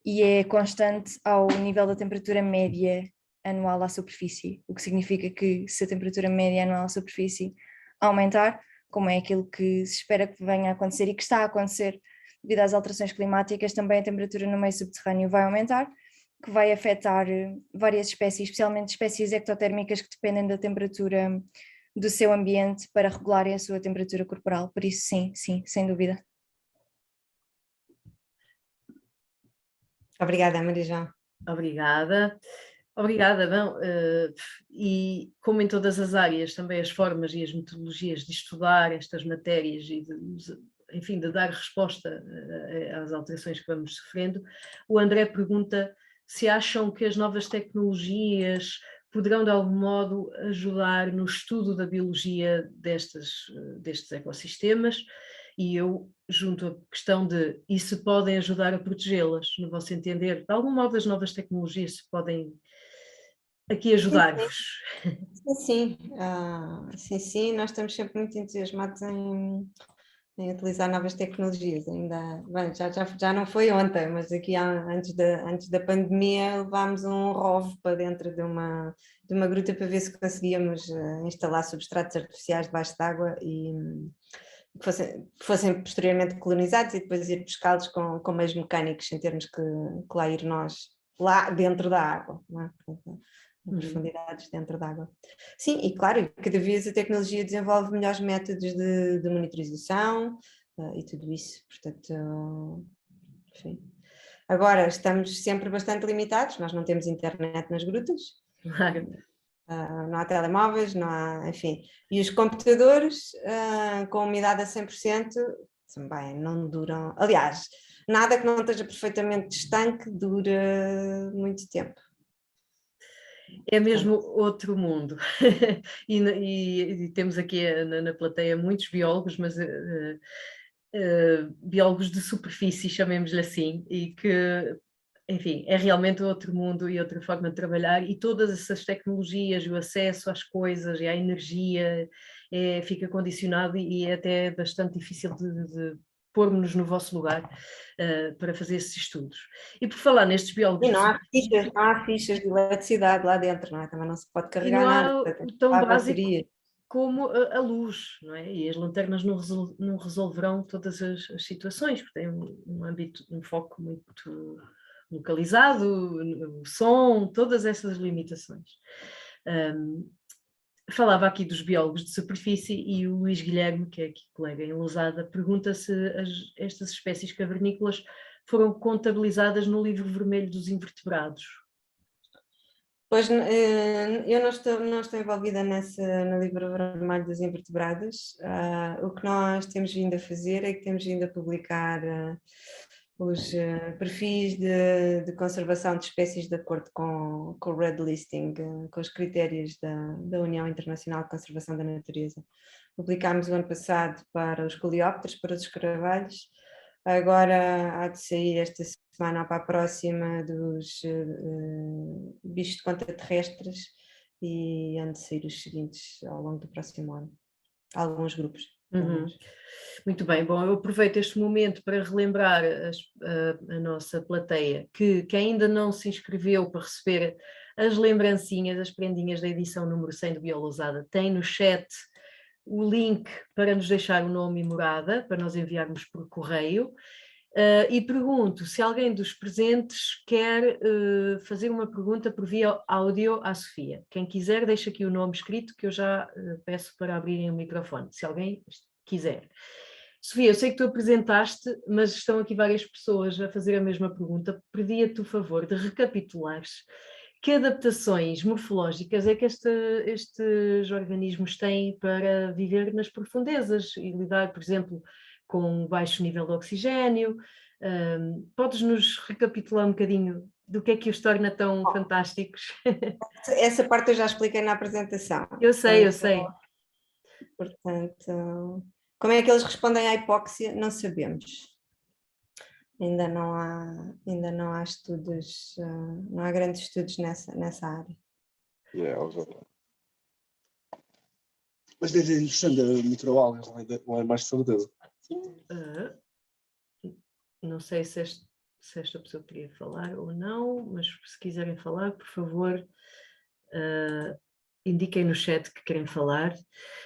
e é constante ao nível da temperatura média anual à superfície, o que significa que se a temperatura média anual à superfície aumentar, como é aquilo que se espera que venha a acontecer e que está a acontecer devido às alterações climáticas, também a temperatura no meio subterrâneo vai aumentar, que vai afetar várias espécies, especialmente espécies ectotérmicas que dependem da temperatura do seu ambiente para regularem a sua temperatura corporal. Por isso, sim, sem dúvida. Obrigada, Maria João. Obrigada. Bom, e como em todas as áreas, também as formas e as metodologias de estudar estas matérias e enfim, de dar resposta às alterações que vamos sofrendo, o André pergunta se acham que as novas tecnologias poderão de algum modo ajudar no estudo da biologia destes ecossistemas, e eu junto a questão de e se podem ajudar a protegê-las, no vosso entender, de algum modo as novas tecnologias se podem aqui ajudar-vos. Sim, nós estamos sempre muito entusiasmados em utilizar novas tecnologias. Ainda, bem, já não foi ontem, mas aqui antes da pandemia levámos um ROV para dentro de uma gruta para ver se conseguíamos instalar substratos artificiais debaixo d'água e que fossem posteriormente colonizados e depois ir buscá-los com meios mecânicos, sem termos que lá ir nós, lá dentro da água, não é? Profundidades dentro da água. Sim, e claro, cada vez a tecnologia desenvolve melhores métodos de monitorização e tudo isso, portanto, enfim. Agora, estamos sempre bastante limitados, nós não temos internet nas grutas, não há telemóveis, não há, enfim, e os computadores com umidade a 100% também não duram, aliás, nada que não esteja perfeitamente estanque dura muito tempo. É mesmo outro mundo. E temos aqui na plateia muitos biólogos, mas biólogos de superfície, chamemos-lhe assim, e que, enfim, é realmente outro mundo e outra forma de trabalhar, e todas essas tecnologias, o acesso às coisas e à energia fica condicionado e é até bastante difícil de pôr-nos no vosso lugar para fazer esses estudos. E por falar nestes biólogos... E não há fichas de eletricidade lá dentro, não é? Também não se pode carregar não nada. há o tão básico como a luz, não é? E as lanternas não resolverão todas as situações, porque têm um âmbito, um foco muito localizado, o som, todas essas limitações. Falava aqui dos biólogos de superfície e o Luís Guilherme, que é aqui colega em Lousada, pergunta se estas espécies cavernícolas foram contabilizadas no livro vermelho dos invertebrados. Pois, eu não estou envolvida no livro vermelho dos invertebrados. O que nós temos vindo a fazer é que temos vindo a publicar os perfis de conservação de espécies de acordo com o Red Listing, com os critérios da União Internacional de Conservação da Natureza. Publicámos o ano passado para os coleópteros, para os escaravelhos. Agora há de sair esta semana ou para a próxima dos bichos de conta terrestres e hão de sair os seguintes ao longo do próximo ano. Alguns grupos. Muito bem, bom, eu aproveito este momento para relembrar a nossa plateia que ainda não se inscreveu para receber as lembrancinhas, as prendinhas da edição número 100 do Biolousada, tem no chat o link para nos deixar o nome e morada, para nós enviarmos por correio. E pergunto se alguém dos presentes quer fazer uma pergunta por via áudio à Sofia. Quem quiser, deixa aqui o nome escrito que eu já peço para abrirem o microfone, se alguém quiser. Sofia, eu sei que tu apresentaste, mas estão aqui várias pessoas a fazer a mesma pergunta. Pedia-te o favor de recapitulares que adaptações morfológicas é que estes organismos têm para viver nas profundezas e lidar, por exemplo, com um baixo nível de oxigénio. Podes-nos recapitular um bocadinho do que é que os torna tão fantásticos? Essa parte eu já expliquei na apresentação. Eu sei. Portanto, como é que eles respondem à hipóxia? Não sabemos. Ainda não há estudos, não há grandes estudos nessa área. Mas deve ser interessante a microalgas, não é mais certeza. Não sei se esta pessoa queria falar ou não, mas se quiserem falar, por favor, indiquem no chat que querem falar.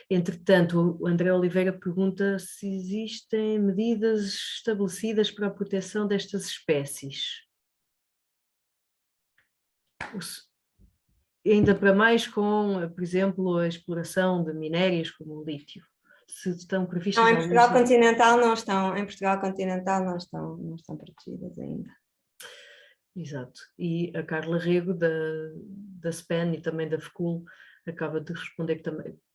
Entretanto, o André Oliveira pergunta se existem medidas estabelecidas para a proteção destas espécies. Ainda para mais com, por exemplo, a exploração de minérios como o lítio. Se estão previstas... Não, em Portugal continental não estão. Em Portugal continental não estão protegidas ainda. Exato. E a Carla Rego, da SPEN e também da FECUL, acaba de responder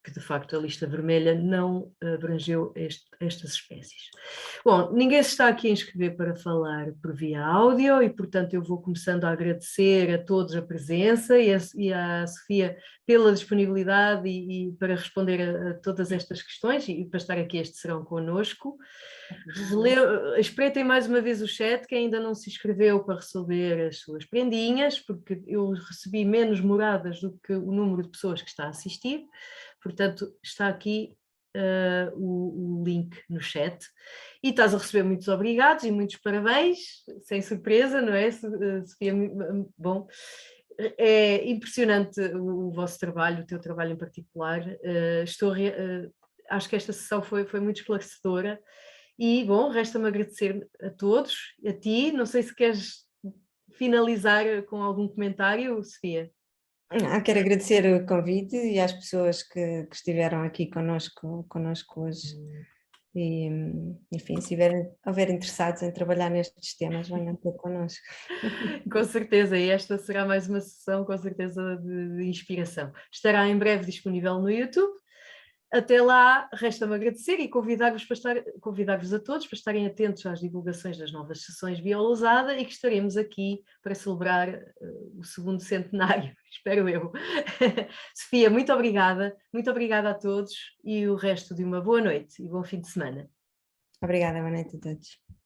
que de facto a lista vermelha não abrangeu estas espécies. Bom, ninguém se está aqui a inscrever para falar por via áudio e, portanto, eu vou começando a agradecer a todos a presença e à Sofia pela disponibilidade e para responder a todas estas questões e para estar aqui este serão connosco. Espreitem mais uma vez o chat, quem ainda não se inscreveu para receber as suas prendinhas, porque eu recebi menos moradas do que o número de pessoas que está a assistir, portanto está aqui o link no chat. E estás a receber muitos obrigados e muitos parabéns, sem surpresa, não é, Sofia? Bom, é impressionante o vosso trabalho, o teu trabalho em particular. Acho que esta sessão foi muito esclarecedora. E, bom, resta-me agradecer a todos, a ti. Não sei se queres finalizar com algum comentário, Sofia. Quero agradecer o convite e às pessoas que estiveram aqui connosco hoje. E, enfim, se houver interessados em trabalhar nestes temas, venham ter connosco. Com certeza, e esta será mais uma sessão, com certeza, de inspiração. Estará em breve disponível no YouTube. Até lá, resta-me agradecer e convidar-vos a todos para estarem atentos às divulgações das novas sessões BioLousada e que estaremos aqui para celebrar o 2º centenário, espero eu. Sofia, muito obrigada a todos e o resto de uma boa noite e bom fim de semana. Obrigada, boa noite a todos.